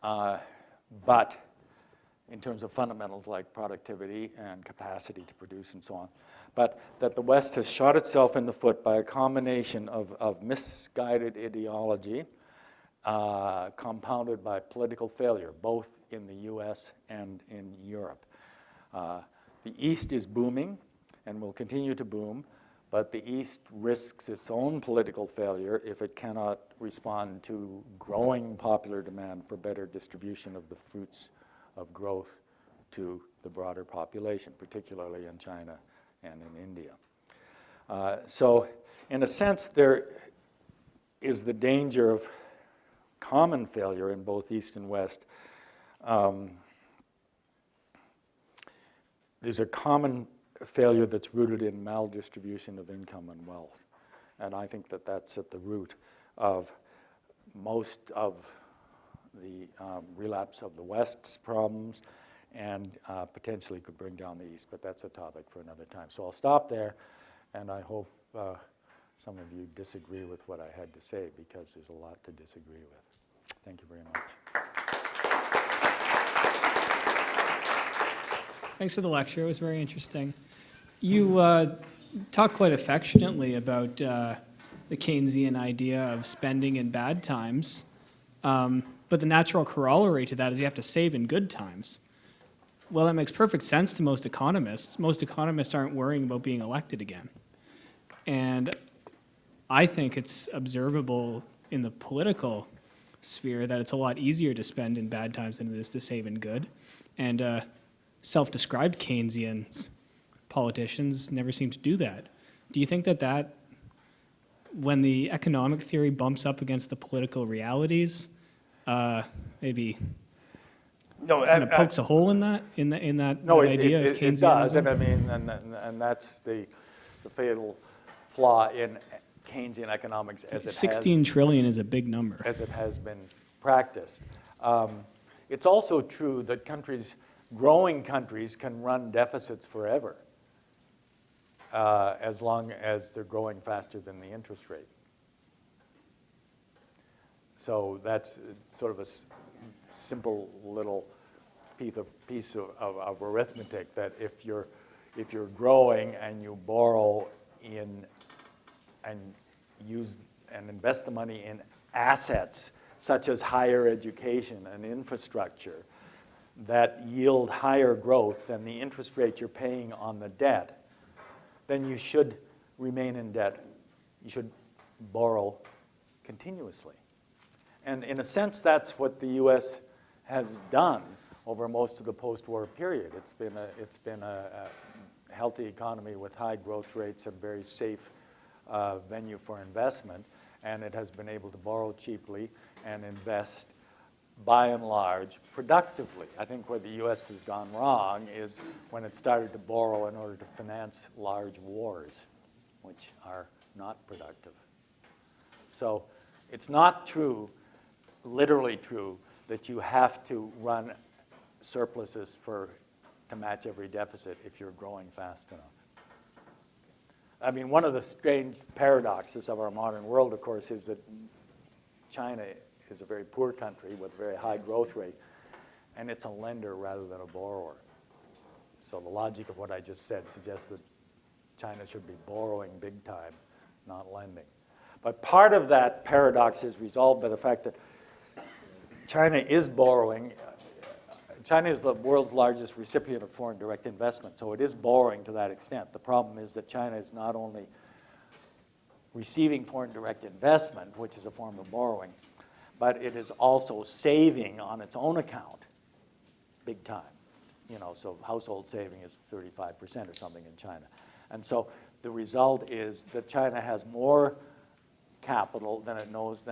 but in terms of fundamentals like productivity and capacity to produce and so on, but that the West has shot itself in the foot by a combination of misguided ideology compounded by political failure, both in the US and in Europe. The East is booming and will continue to boom, but the East risks its own political failure if it cannot respond to growing popular demand for better distribution of the fruits of growth to the broader population, particularly in China and in India. So in a sense, there is the danger of common failure in both East and West. There's a common failure that's rooted in maldistribution of income and wealth. And I think that that's at the root of most of the relapse of the West's problems, and potentially could bring down the East, but that's a topic for another time. So I'll stop there, and I hope some of you disagree with what I had to say, because there's a lot to disagree with. Thank you very much. Thanks for the lecture. It was very interesting. You talked quite affectionately about the Keynesian idea of spending in bad times, but the natural corollary to that is you have to save in good times. Well, that makes perfect sense to most economists. Most economists aren't worrying about being elected again. And I think it's observable in the political sphere that it's a lot easier to spend in bad times than it is to save in good. And self-described Keynesians, politicians, never seem to do that. Do you think that when the economic theory bumps up against the political realities, maybe kind of pokes a hole in that idea of Keynesianism? It does, and I mean, and that's the fatal flaw in Keynesian economics as it 16 trillion is a big number. as it has been practiced. It's also true that growing countries can run deficits forever, as long as they're growing faster than the interest rate. So that's sort of a simple little piece of arithmetic, that if you're growing and you borrow in and use and invest the money in assets such as higher education and infrastructure that yield higher growth than the interest rate you're paying on the debt, then you should remain in debt. You should borrow continuously. And in a sense, that's what the U.S. has done over most of the post-war period. It's been a healthy economy with high growth rates and very safe venue for investment, and it has been able to borrow cheaply and invest, by and large, productively. I think where the U.S. has gone wrong is when it started to borrow in order to finance large wars, which are not productive. So it's not true, literally true, that you have to run surpluses to match every deficit if you're growing fast enough. I mean, one of the strange paradoxes of our modern world, of course, is that China is a very poor country with a very high growth rate, and it's a lender rather than a borrower. So the logic of what I just said suggests that China should be borrowing big time, not lending. But part of that paradox is resolved by the fact that China is borrowing. China is the world's largest recipient of foreign direct investment, so it is borrowing to that extent. The problem is that China is not only receiving foreign direct investment, which is a form of borrowing, but it is also saving on its own account big time. You know, so household saving is 35% or something in China. And so the result is that China has more capital than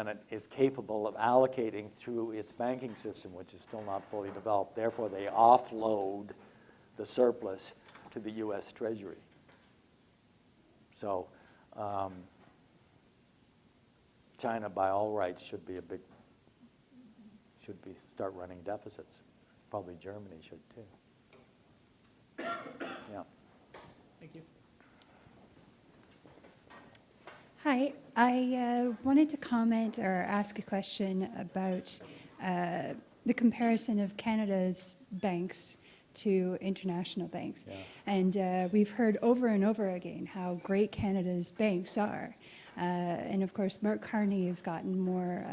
it is capable of allocating through its banking system, which is still not fully developed. Therefore, they offload the surplus to the U.S. Treasury. So China, by all rights, should start running deficits. Probably Germany should too. Yeah. Thank you. Hi, I wanted to comment or ask a question about the comparison of Canada's banks to international banks. Yeah. And we've heard over and over again how great Canada's banks are. And of course, Mark Carney has gotten more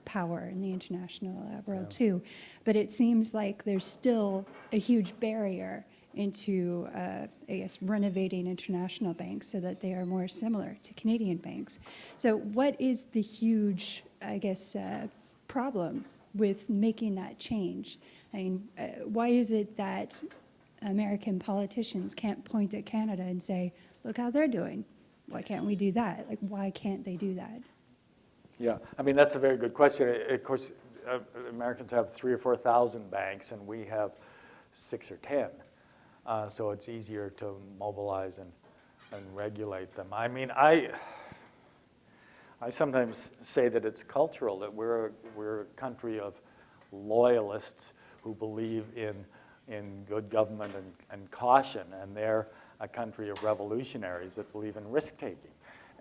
power in the international world too. But it seems like there's still a huge barrier into, I guess, renovating international banks so that they are more similar to Canadian banks. So what is the huge, I guess, problem with making that change? I mean, why is it that American politicians can't point at Canada and say, look how they're doing? Why can't we do that? Like, why can't they do that? Yeah, I mean, that's a very good question. Of course, Americans have 3,000 or 4,000 banks, and we have 6 or 10. So it's easier to mobilize and regulate them. I mean, I sometimes say that it's cultural, that we're a country of loyalists who believe in good government and caution, and they're a country of revolutionaries that believe in risk-taking.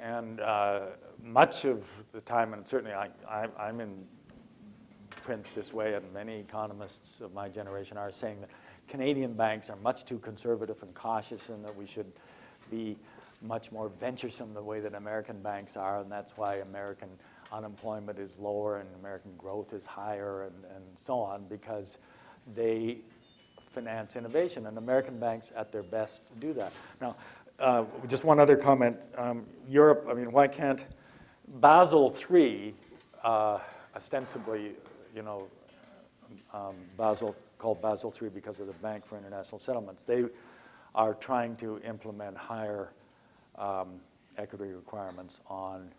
And much of the time, and certainly I'm in print this way, and many economists of my generation are saying that Canadian banks are much too conservative and cautious, and that we should be much more venturesome the way that American banks are, and that's why American unemployment is lower and American growth is higher and so on, because they finance innovation, and American banks at their best do that. Now, just one other comment. Europe, I mean, why can't Basel III, ostensibly, you know, called Basel III because of the Bank for International Settlements, they are trying to implement higher equity requirements on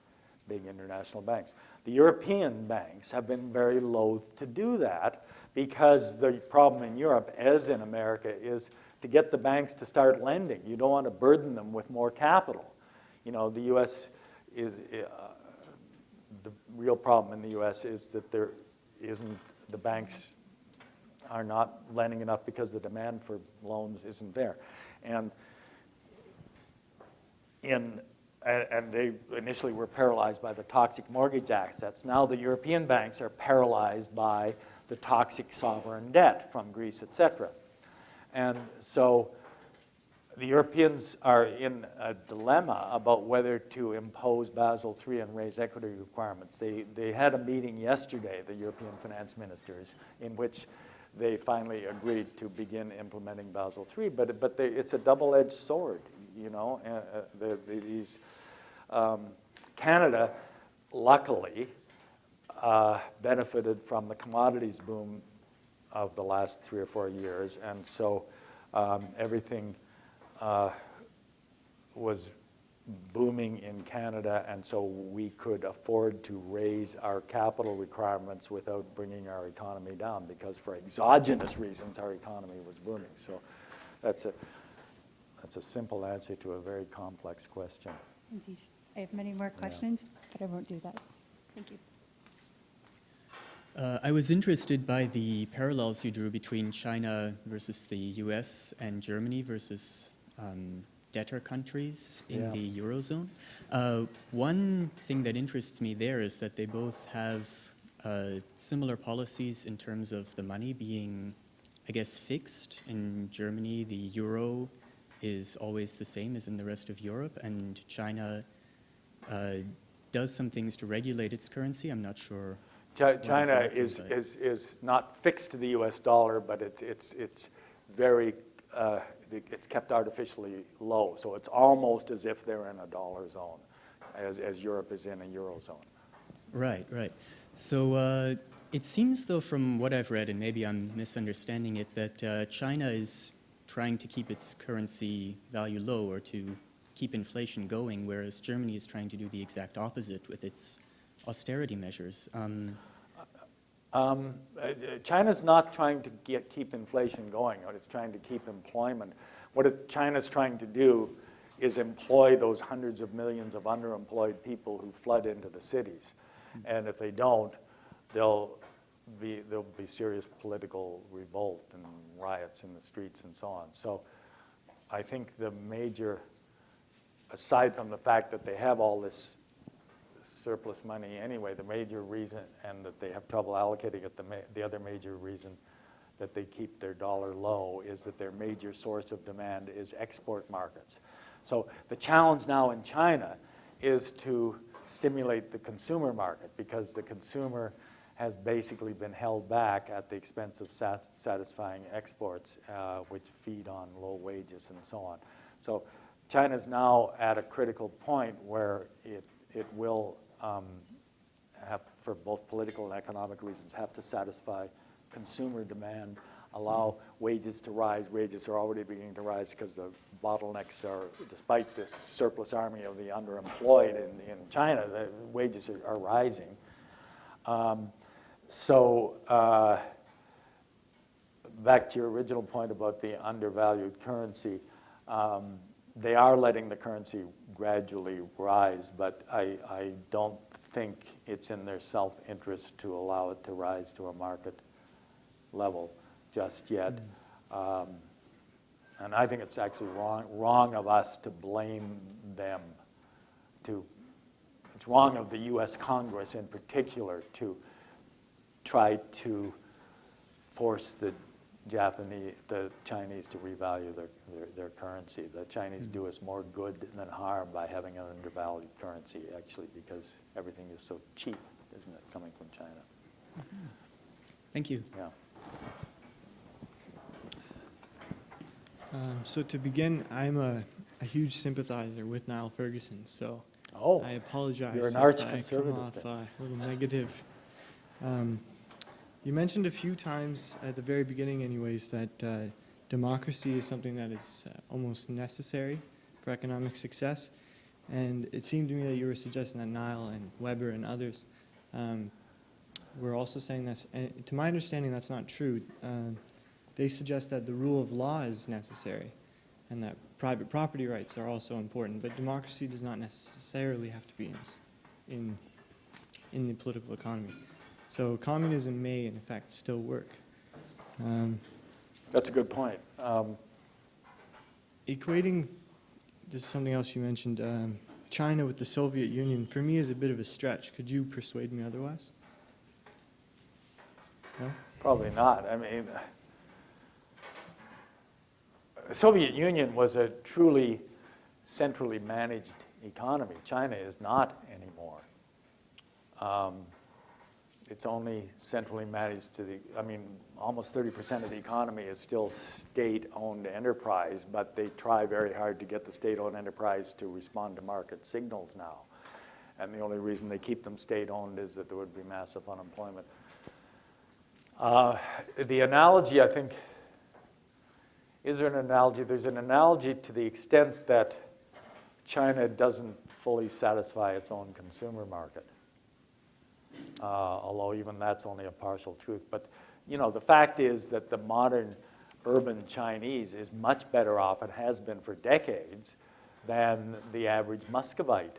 big international banks. The European banks have been very loath to do that because the problem in Europe, as in America, is to get the banks to start lending. You don't want to burden them with more capital. You know, the U.S. is, the real problem in the U.S. is that there isn't the banks are not lending enough because the demand for loans isn't there. And they initially were paralyzed by the toxic mortgage assets. Now the European banks are paralyzed by the toxic sovereign debt from Greece, et cetera. And so the Europeans are in a dilemma about whether to impose Basel III and raise equity requirements. They had a meeting yesterday, the European finance ministers, in which they finally agreed to begin implementing Basel III, but it's a double-edged sword, you know. Canada, luckily, benefited from the commodities boom of the last 3 or 4 years, and so everything was booming in Canada, and so we could afford to raise our capital requirements without bringing our economy down, because for exogenous reasons our economy was booming. So that's a simple answer to a very complex question. Indeed. I have many more questions, but I won't do that. Thank you. I was interested by the parallels you drew between China versus the US and Germany versus debtor countries in the Eurozone. One thing that interests me there is that they both have similar policies in terms of the money being, I guess, fixed. In Germany, the euro is always the same as in the rest of Europe, and China does some things to regulate its currency. I'm not sure. China is not fixed to the U.S. dollar, but it's very it's kept artificially low. So it's almost as if they're in a dollar zone, as Europe is in a euro zone. Right, right. So it seems, though, from what I've read, and maybe I'm misunderstanding it, that China is trying to keep its currency value low or to keep inflation going, whereas Germany is trying to do the exact opposite with its austerity measures. China's not trying to keep inflation going, but it's trying to keep employment. What China's trying to do is employ those hundreds of millions of underemployed people who flood into the cities. And if they don't, there'll be serious political revolt and riots in the streets and so on. So I think the major, aside from the fact that they have all this surplus money anyway, the major reason, and that they have trouble allocating it, the other major reason that they keep their dollar low is that their major source of demand is export markets. So the challenge now in China is to stimulate the consumer market, because the consumer has basically been held back at the expense of satisfying exports, which feed on low wages and so on. So China's now at a critical point where it will have, for both political and economic reasons, have to satisfy consumer demand, allow wages to rise. Wages are already beginning to rise because the bottlenecks are, despite this surplus army of the underemployed in China, the wages are rising. Back to your original point about the undervalued currency, they are letting the currency gradually rise, but I don't think it's in their self-interest to allow it to rise to a market level just yet. And I think it's actually wrong of us to blame them. It's wrong of the U.S. Congress in particular to try to force the Chinese to revalue their currency. The Chinese do us more good than harm by having an undervalued currency, actually, because everything is so cheap, isn't it, coming from China? Thank you. Yeah. So to begin, I'm a huge sympathizer with Niall Ferguson, so I apologize you're an if arch I conservative come off then. a little negative. You mentioned a few times at the very beginning anyways that democracy is something that is almost necessary for economic success, and it seemed to me that you were suggesting that Niall and Weber and others were also saying this, and to my understanding that's not true. They suggest that the rule of law is necessary and that private property rights are also important, but democracy does not necessarily have to be in the political economy. So communism may, in fact, still work. That's a good point. Equating, this is something else you mentioned, China with the Soviet Union, for me is a bit of a stretch. Could you persuade me otherwise? No? Probably not. I mean, the Soviet Union was a truly centrally managed economy. China is not anymore. It's only centrally managed to the, I mean, almost 30% of the economy is still state-owned enterprise, but they try very hard to get the state-owned enterprise to respond to market signals now. And the only reason they keep them state-owned is that there would be massive unemployment. The analogy, I think, is there an analogy? There's an analogy to the extent that China doesn't fully satisfy its own consumer market. Although even that's only a partial truth. But you know, the fact is that the modern urban Chinese is much better off, and has been for decades, than the average Muscovite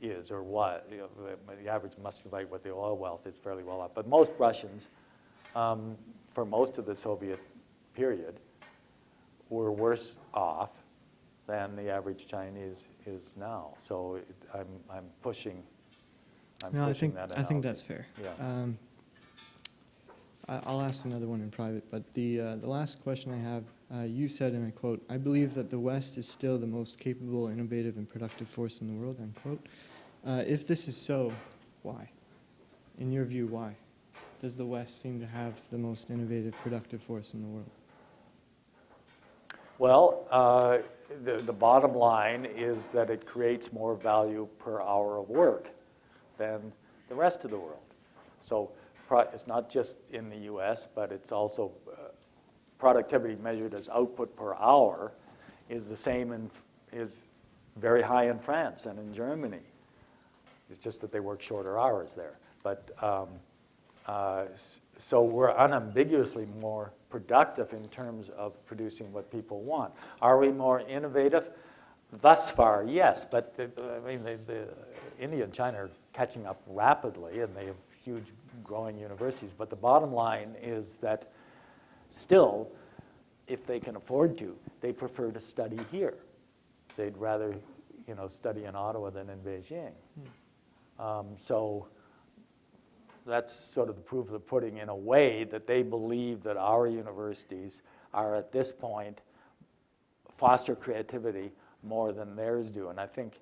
is, or was. You know, the average Muscovite with the oil wealth is fairly well off. But most Russians, for most of the Soviet period, were worse off than the average Chinese is now. So I'm pushing. No, I think that that's fair. Yeah. I'll ask another one in private, but the last question I have, you said, and I quote, "I believe that the West is still the most capable, innovative, and productive force in the world," unquote. If this is so, why? In your view, why? Does the West seem to have the most innovative, productive force in the world? Well, the bottom line is that it creates more value per hour of work than the rest of the world. So it's not just in the US, but it's also productivity measured as output per hour is the same is very high in France and in Germany. It's just that they work shorter hours there. But so we're unambiguously more productive in terms of producing what people want. Are we more innovative? Thus far, yes. But India and China are catching up rapidly, and they have huge growing universities. But the bottom line is that still, if they can afford to, they prefer to study here. They'd rather, study in Ottawa than in Beijing. So that's sort of the proof of the pudding in a way, that they believe that our universities are at this point foster creativity more than theirs do. And I think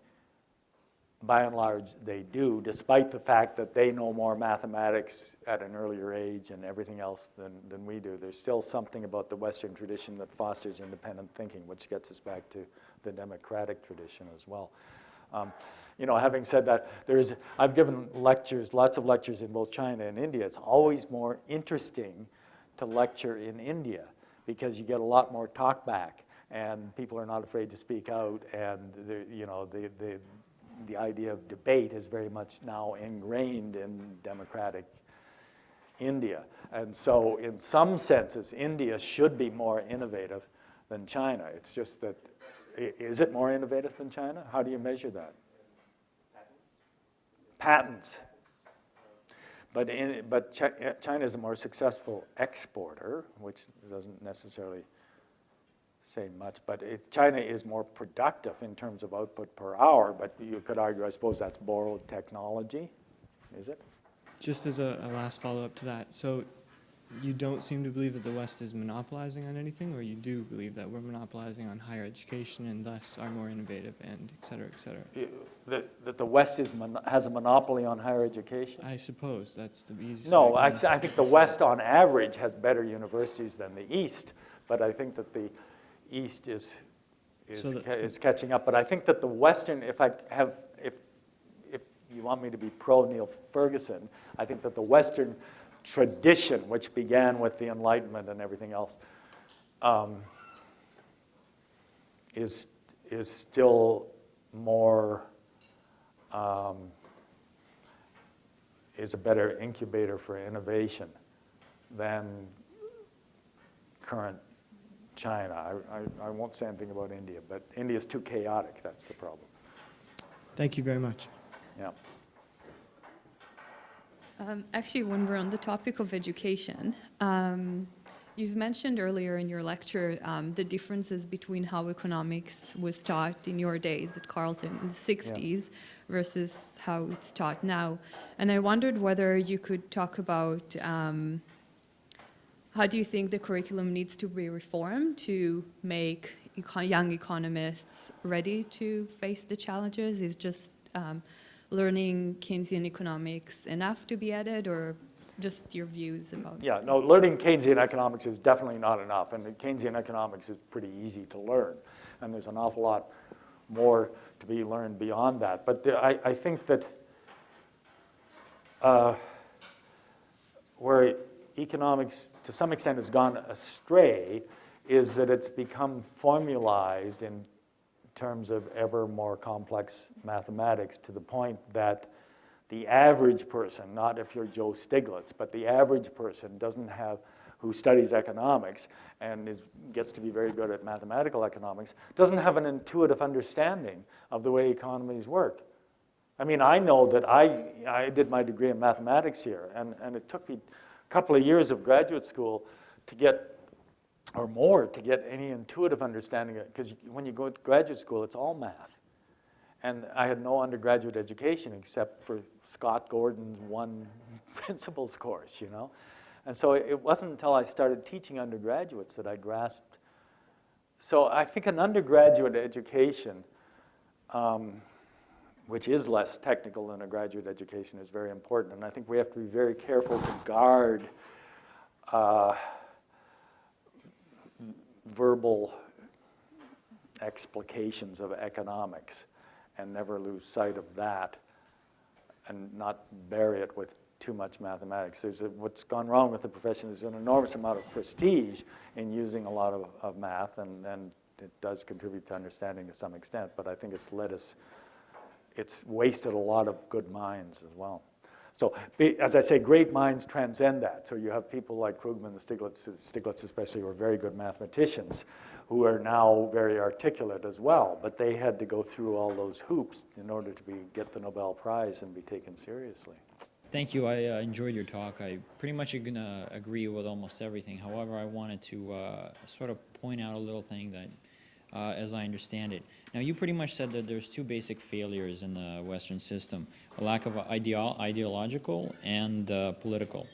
by and large they do, despite the fact that they know more mathematics at an earlier age and everything else than we do. There's still something about the Western tradition that fosters independent thinking, which gets us back to the democratic tradition as well. Having said that, I've given lectures, lots of lectures in both China and India. It's always more interesting to lecture in India because you get a lot more talk back, and people are not afraid to speak out, and the idea of debate is very much now ingrained in democratic India. And so in some senses, India should be more innovative than China. It's just that, is it more innovative than China? How do you measure that? Patents. But China is a more successful exporter, which doesn't necessarily say much, but China is more productive in terms of output per hour, but you could argue, I suppose that's borrowed technology, is it? Just as a last follow-up to that, so you don't seem to believe that the West is monopolizing on anything, or you do believe that we're monopolizing on higher education and thus are more innovative, and et cetera, et cetera? That the West has a monopoly on higher education? I suppose that's the easiest No, way I think the West on average has better universities than the East, but I think that the East is catching up. But I think that the Western, if you want me to be pro Neil Ferguson, I think that the Western tradition, which began with the Enlightenment and everything else, is still more, is a better incubator for innovation than current China. I won't say anything about India, but India is too chaotic. That's the problem. Thank you very much. Yeah. Actually, when we're on the topic of education, you've mentioned earlier in your lecture the differences between how economics was taught in your days at Carleton in the 60s versus how it's taught now. And I wondered whether you could talk about how do you think the curriculum needs to be reformed to make young economists ready to face the challenges? Is just learning Keynesian economics enough to be added, or just your views about Yeah, no, learning Keynesian economics is definitely not enough, and Keynesian economics is pretty easy to learn, and there's an awful lot more to be learned beyond that. But I think that where economics, to some extent, has gone astray is that it's become formalized in terms of ever more complex mathematics to the point that the average person, not if you're Joe Stiglitz, but the average person doesn't have, who studies economics and gets to be very good at mathematical economics, doesn't have an intuitive understanding of the way economies work. I mean, I know that I did my degree in mathematics here, and it took me a couple of years of graduate school to get, or more, to get any intuitive understanding of it, because when you go to graduate school, it's all math. And I had no undergraduate education except for Scott Gordon's one principles course, you know? And so it wasn't until I started teaching undergraduates that I grasped. So I think an undergraduate education, which is less technical than a graduate education, is very important. And I think we have to be very careful to guard verbal explications of economics and never lose sight of that and not bury it with too much mathematics. What's gone wrong with the profession is an enormous amount of prestige in using a lot of math, and it does contribute to understanding to some extent, but I think it's wasted a lot of good minds as well. So, as I say, great minds transcend that. So you have people like Krugman, the Stiglitz especially, who are very good mathematicians, who are now very articulate as well. But they had to go through all those hoops in order to get the Nobel Prize and be taken seriously. Thank you. I enjoyed your talk. I pretty much agree with almost everything. However, I wanted to sort of point out a little thing that, as I understand it. Now, you pretty much said that there's two basic failures in the Western system: a lack of ideological and political.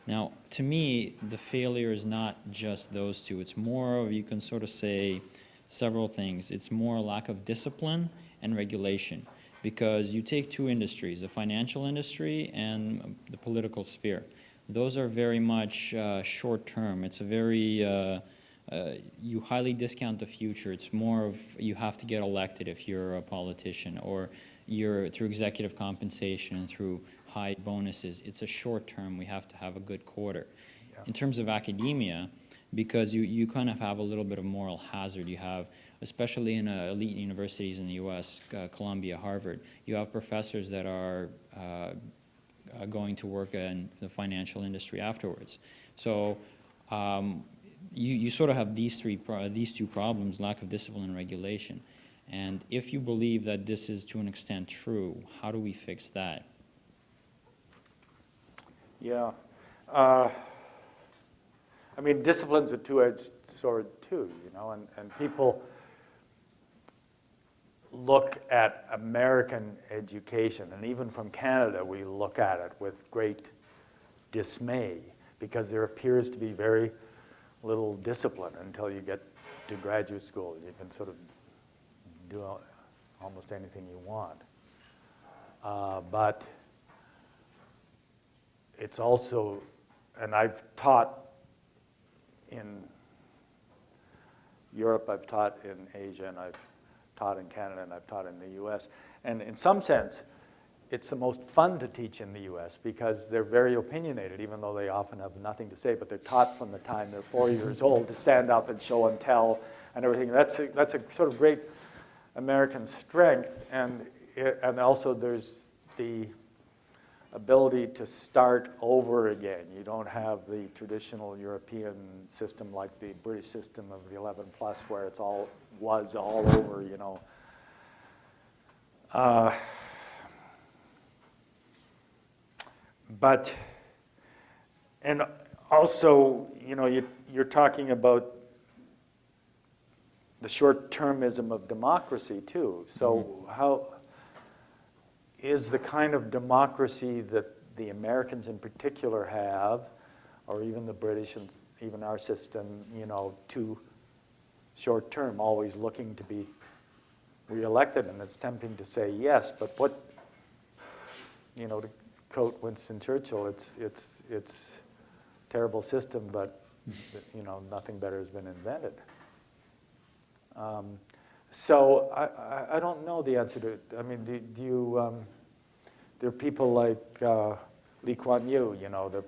Now, to me, the failure is not just those two. It's more of, you can sort of say, several things. It's more a lack of discipline and regulation. Because you take two industries, the financial industry and the political sphere. Those are very much short-term. It's a very, you highly discount the future. It's more of, you have to get elected if you're a politician, or you're through executive compensation and through high bonuses. It's a short-term. We have to have a good quarter. Yeah. In terms of academia, because you kind of have a little bit of moral hazard. You have, especially in elite universities in the U.S., Columbia, Harvard, you have professors that are going to work in the financial industry afterwards. So you sort of have these two problems: lack of discipline and regulation. And if you believe that this is to an extent true, how do we fix that? Yeah. I mean, discipline's a two-edged sword too, you know, and people look at American education, and even from Canada we look at it with great dismay, because there appears to be very little discipline until you get to graduate school. You can sort of do almost anything you want. But it's also, and I've taught in Europe, I've taught in Asia, and I've taught in Canada, and I've taught in the US. And in some sense, it's the most fun to teach in the US because they're very opinionated, even though they often have nothing to say, but they're taught from the time they're 4 years old to stand up and show and tell and everything. That's a sort of great American strength, and also there's the ability to start over again. You don't have the traditional European system like the British system of the 11 plus, where it's all over, you know. But, and also, you know, you're talking about the short-termism of democracy too. So how is the kind of democracy that the Americans in particular have, or even the British and even our system, you know, too short-term, always looking to be reelected? And it's tempting to say yes, but what, you know, to quote Winston Churchill, it's a terrible system, but you know, nothing better has been invented. So I don't know the answer to it. I mean, do you, there are people like Lee Kuan Yew, you know, the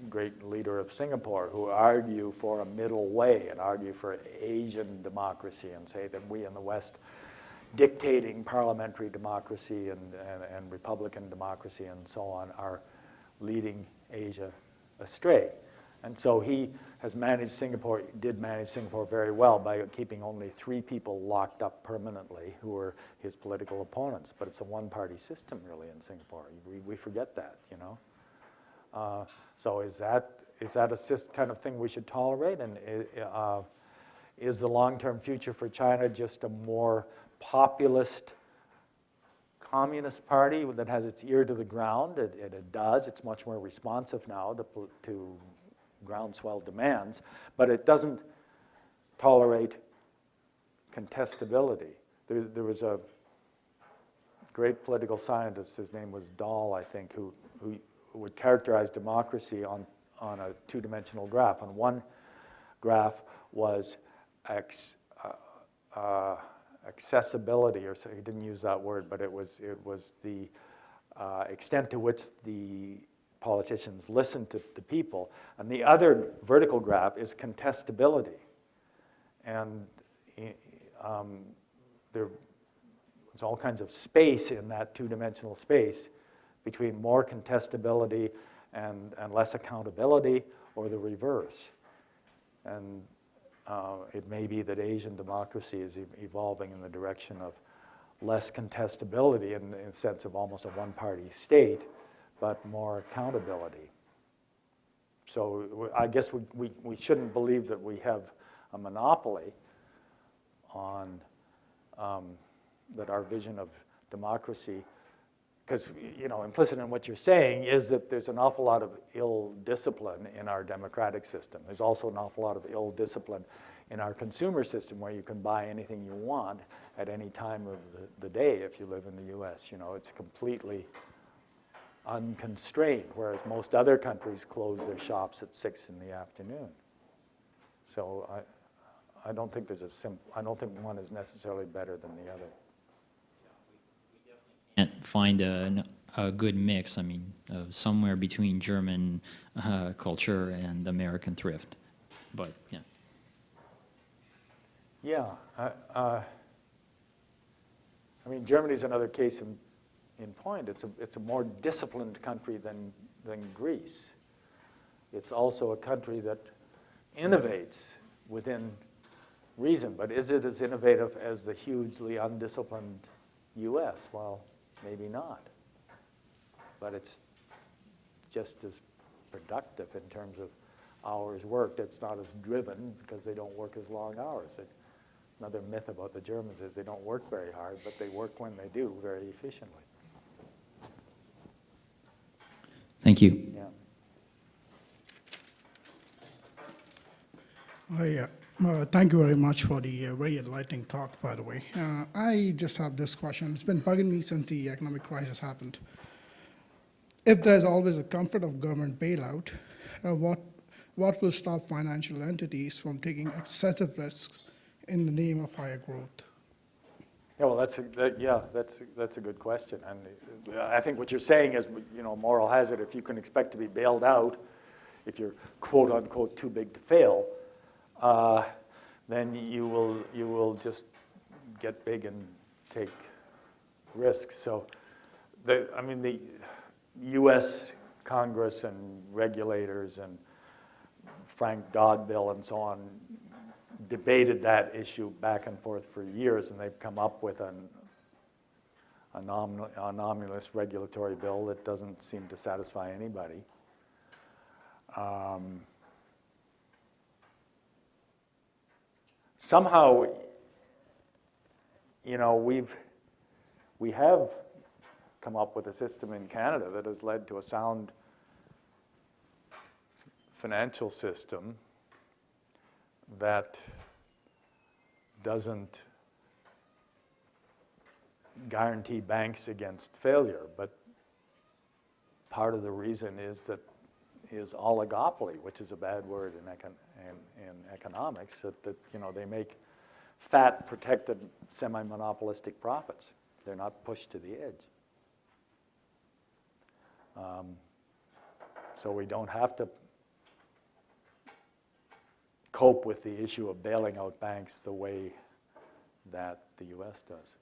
great leader of Singapore, who argue for a middle way and argue for Asian democracy and say that we in the West dictating parliamentary democracy and republican democracy and so on are leading Asia astray. And so he has managed Singapore, did manage Singapore very well by keeping only 3 people locked up permanently who were his political opponents. But it's a one-party system really in Singapore. We forget that, you know. So is that a kind of thing we should tolerate? And is the long-term future for China just a more populist communist party that has its ear to the ground? It does. It's much more responsive now to groundswell demands, but it doesn't tolerate contestability. There was a great political scientist, his name was Dahl, I think, who would characterize democracy on a 2-dimensional graph. On one graph was accessibility, or so he didn't use that word, but it was the extent to which the politicians listen to the people. And the other vertical graph is contestability. And there's all kinds of space in that 2-dimensional space between more contestability and less accountability, or the reverse. And it may be that Asian democracy is evolving in the direction of less contestability in the sense of almost a one-party state, but more accountability. So I guess we shouldn't believe that we have a monopoly on that our vision of democracy, because you know, implicit in what you're saying is that there's an awful lot of ill discipline in our democratic system. There's also an awful lot of ill discipline in our consumer system, where you can buy anything you want at any time of the day if you live in the US. You know, it's completely unconstrained, whereas most other countries close their shops at 6 in the afternoon. So I don't think I don't think one is necessarily better than the other. Can't find a good mix, I mean, somewhere between German culture and American thrift. But, yeah. Yeah. I mean, Germany's another case in point. It's a more disciplined country than Greece. It's also a country that innovates within reason, but is it as innovative as the hugely undisciplined US? Well, maybe not. But it's just as productive in terms of hours worked. It's not as driven because they don't work as long hours. Another myth about the Germans is they don't work very hard, but they work when they do very efficiently. Thank you. Yeah. Thank you very much for the very enlightening talk, by the way. I just have this question. It's been bugging me since the economic crisis happened. If there's always a comfort of government bailout, what will stop financial entities from taking excessive risks in the name of higher growth? Yeah, well, that's a good question, and I think what you're saying is, you know, moral hazard. If you can expect to be bailed out, if you're quote unquote too big to fail, then you will just get big and take risks. So, the U.S. Congress and regulators and Frank Dodd bill and so on debated that issue back and forth for years, and they've come up with a anomalous regulatory bill that doesn't seem to satisfy anybody. Somehow, you know, we have come up with a system in Canada that has led to a sound financial system that doesn't guarantee banks against failure, but part of the reason is oligopoly, which is a bad word in economics, that you know, they make fat, protected, semi-monopolistic profits. They're not pushed to the edge. So we don't have to cope with the issue of bailing out banks the way that the U.S. does.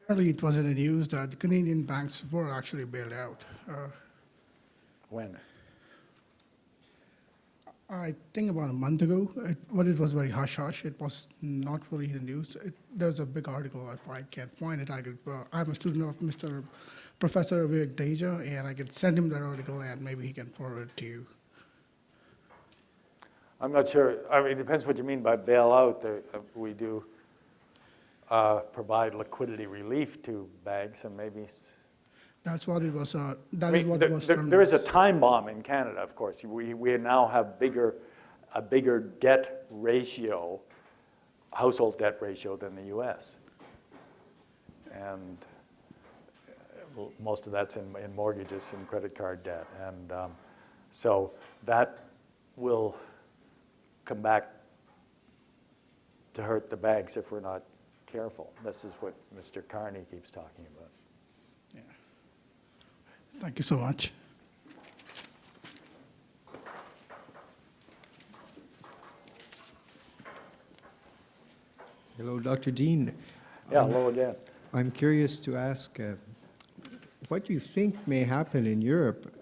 Apparently, it was in the news that the Canadian banks were actually bailed out. When? I think about a month ago, but it was very hush-hush. It was not really in the news. There's a big article. If I can't find it, I'm a student of Professor Vivek Deja, and I could send him that article, and maybe he can forward it to you. I'm not sure. I mean, it depends what you mean by bailout. We do provide liquidity relief to banks, and maybe. That's what it was. That I is mean, what it was. there is a time bomb in Canada, of course. We now have a bigger debt ratio, household debt ratio, than the U.S. And most of that's in mortgages and credit card debt. And so that will come back to hurt the banks if we're not careful. This is what Mr. Carney keeps talking about. Yeah. Thank you so much. Hello, Dr. Dean. Yeah, hello again. I'm curious to ask, what do you think may happen in Europe?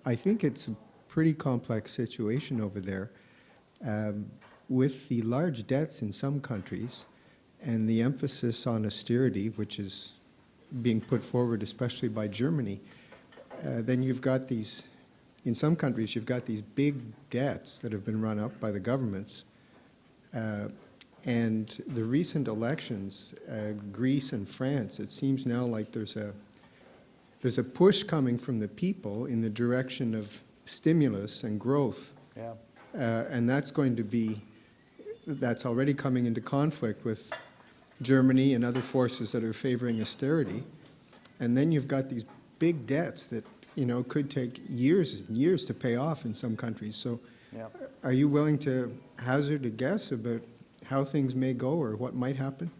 I think it's a pretty complex situation over there with the large debts in some countries and the emphasis on austerity, which is being put forward especially by Germany. Then you've got these, in some countries, you've got these big debts that have been run up by the governments. And the recent elections, Greece and France, it seems now like there's a push coming from the people in the direction of stimulus and growth. Yeah. And that's already coming into conflict with Germany and other forces that are favoring austerity. And then you've got these big debts that, you know, could take years and years to pay off in some countries. So Yeah. are you willing to hazard a guess about how things may go or what might happen?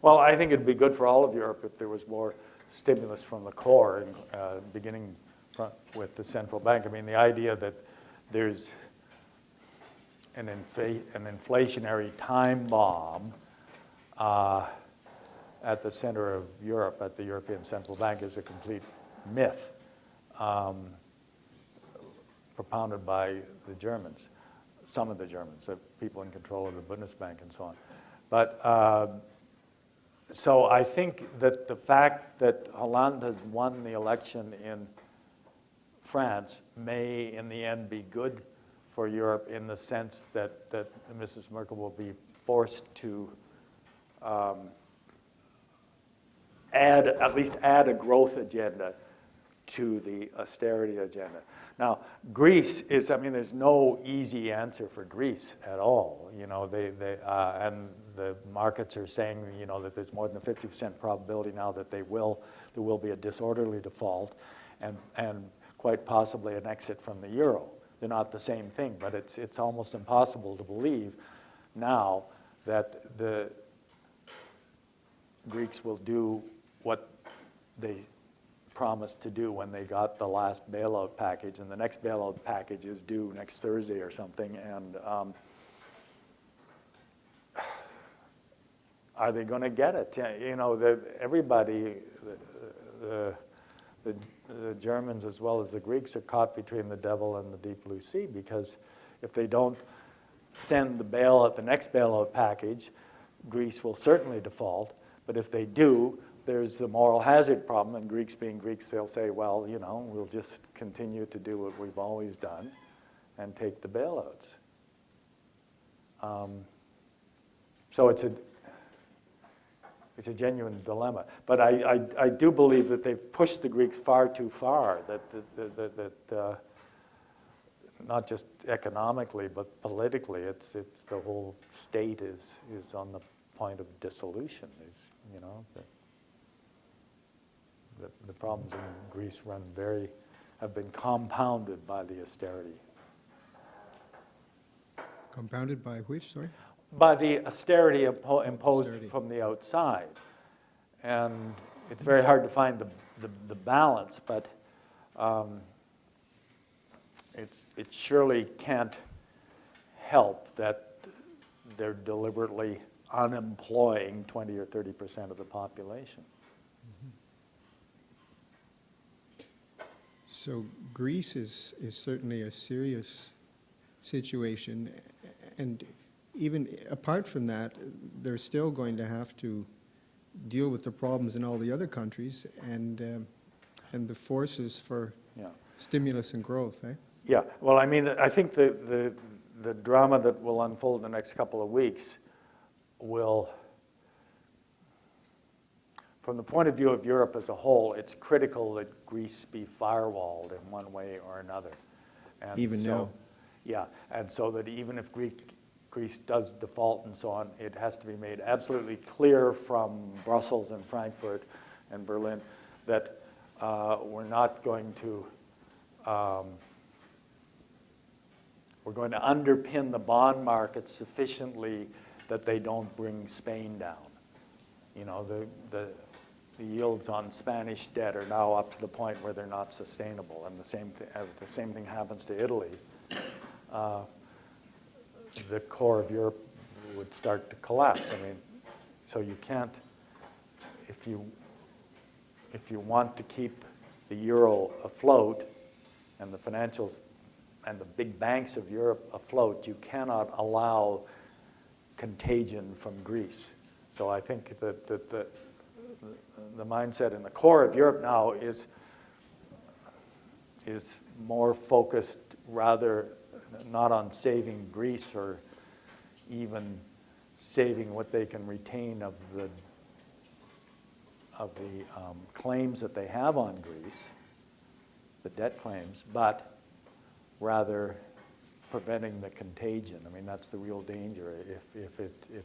Well, I think it'd be good for all of Europe if there was more stimulus from the core, beginning with the central bank. I mean, the idea that there's an inflationary time bomb at the center of Europe, at the European Central Bank, is a complete myth propounded by the Germans, some of the Germans, the people in control of the Bundesbank and so on. But so I think that the fact that Hollande has won the election in France may, in the end, be good for Europe in the sense that Mrs. Merkel will be forced to at least add a growth agenda to the austerity agenda. Now, Greece is, I mean, there's no easy answer for Greece at all. You know, and the markets are saying, you know, that there's more than a 50% probability now that there will be a disorderly default and quite possibly an exit from the euro. They're not the same thing, but it's almost impossible to believe now that the Greeks will do what they promised to do when they got the last bailout package, and the next bailout package is due next Thursday or something, and are they going to get it? You know, everybody, the Germans as well as the Greeks are caught between the devil and the deep blue sea, because if they don't send the next bailout package, Greece will certainly default, but if they do, there's the moral hazard problem, and Greeks being Greeks, they'll say, well, you know, we'll just continue to do what we've always done and take the bailouts. So it's a genuine dilemma. But I do believe that they've pushed the Greeks far too far, that not just economically, but politically, it's the whole state is on the point of dissolution. You know, the problems in Greece have been compounded by the austerity. Compounded by which, sorry? By the austerity imposed Austerity. from the outside. And it's very hard to find the balance, but it surely can't help that they're deliberately unemploying 20 or 30% of the population. So Greece is certainly a serious situation, and even apart from that, they're still going to have to deal with the problems in all the other countries and the forces for Yeah. stimulus and growth, eh? Yeah, well, I mean, I think the drama that will unfold in the next couple of weeks will, from the point of view of Europe as a whole, it's critical that Greece be firewalled in one way or another. And Even now. Yeah, and so that even if Greece does default and so on, it has to be made absolutely clear from Brussels and Frankfurt and Berlin that we're not going to we're going to underpin the bond market sufficiently that they don't bring Spain down. You know, the yields on Spanish debt are now up to the point where they're not sustainable, and the same thing happens to Italy. The core of Europe would start to collapse. I mean, so you can't, if you want to keep the euro afloat and the financials and the big banks of Europe afloat, you cannot allow contagion from Greece. So I think that the mindset in the core of Europe now is more focused rather not on saving Greece or even saving what they can retain of the claims that they have on Greece, the debt claims, but rather preventing the contagion. I mean, that's the real danger. If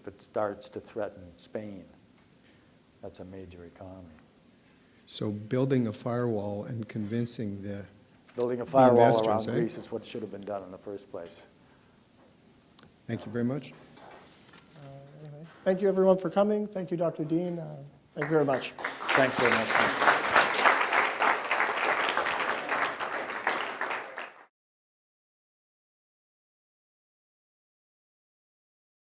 it starts to threaten Spain, that's a major economy. So building a firewall and convincing the Building a firewall investors, around eh? Greece is what should have been done in the first place. Thank you very much. Anyway, thank you everyone for coming. Thank you, Dr. Dean. Thank you very much. Thanks very much.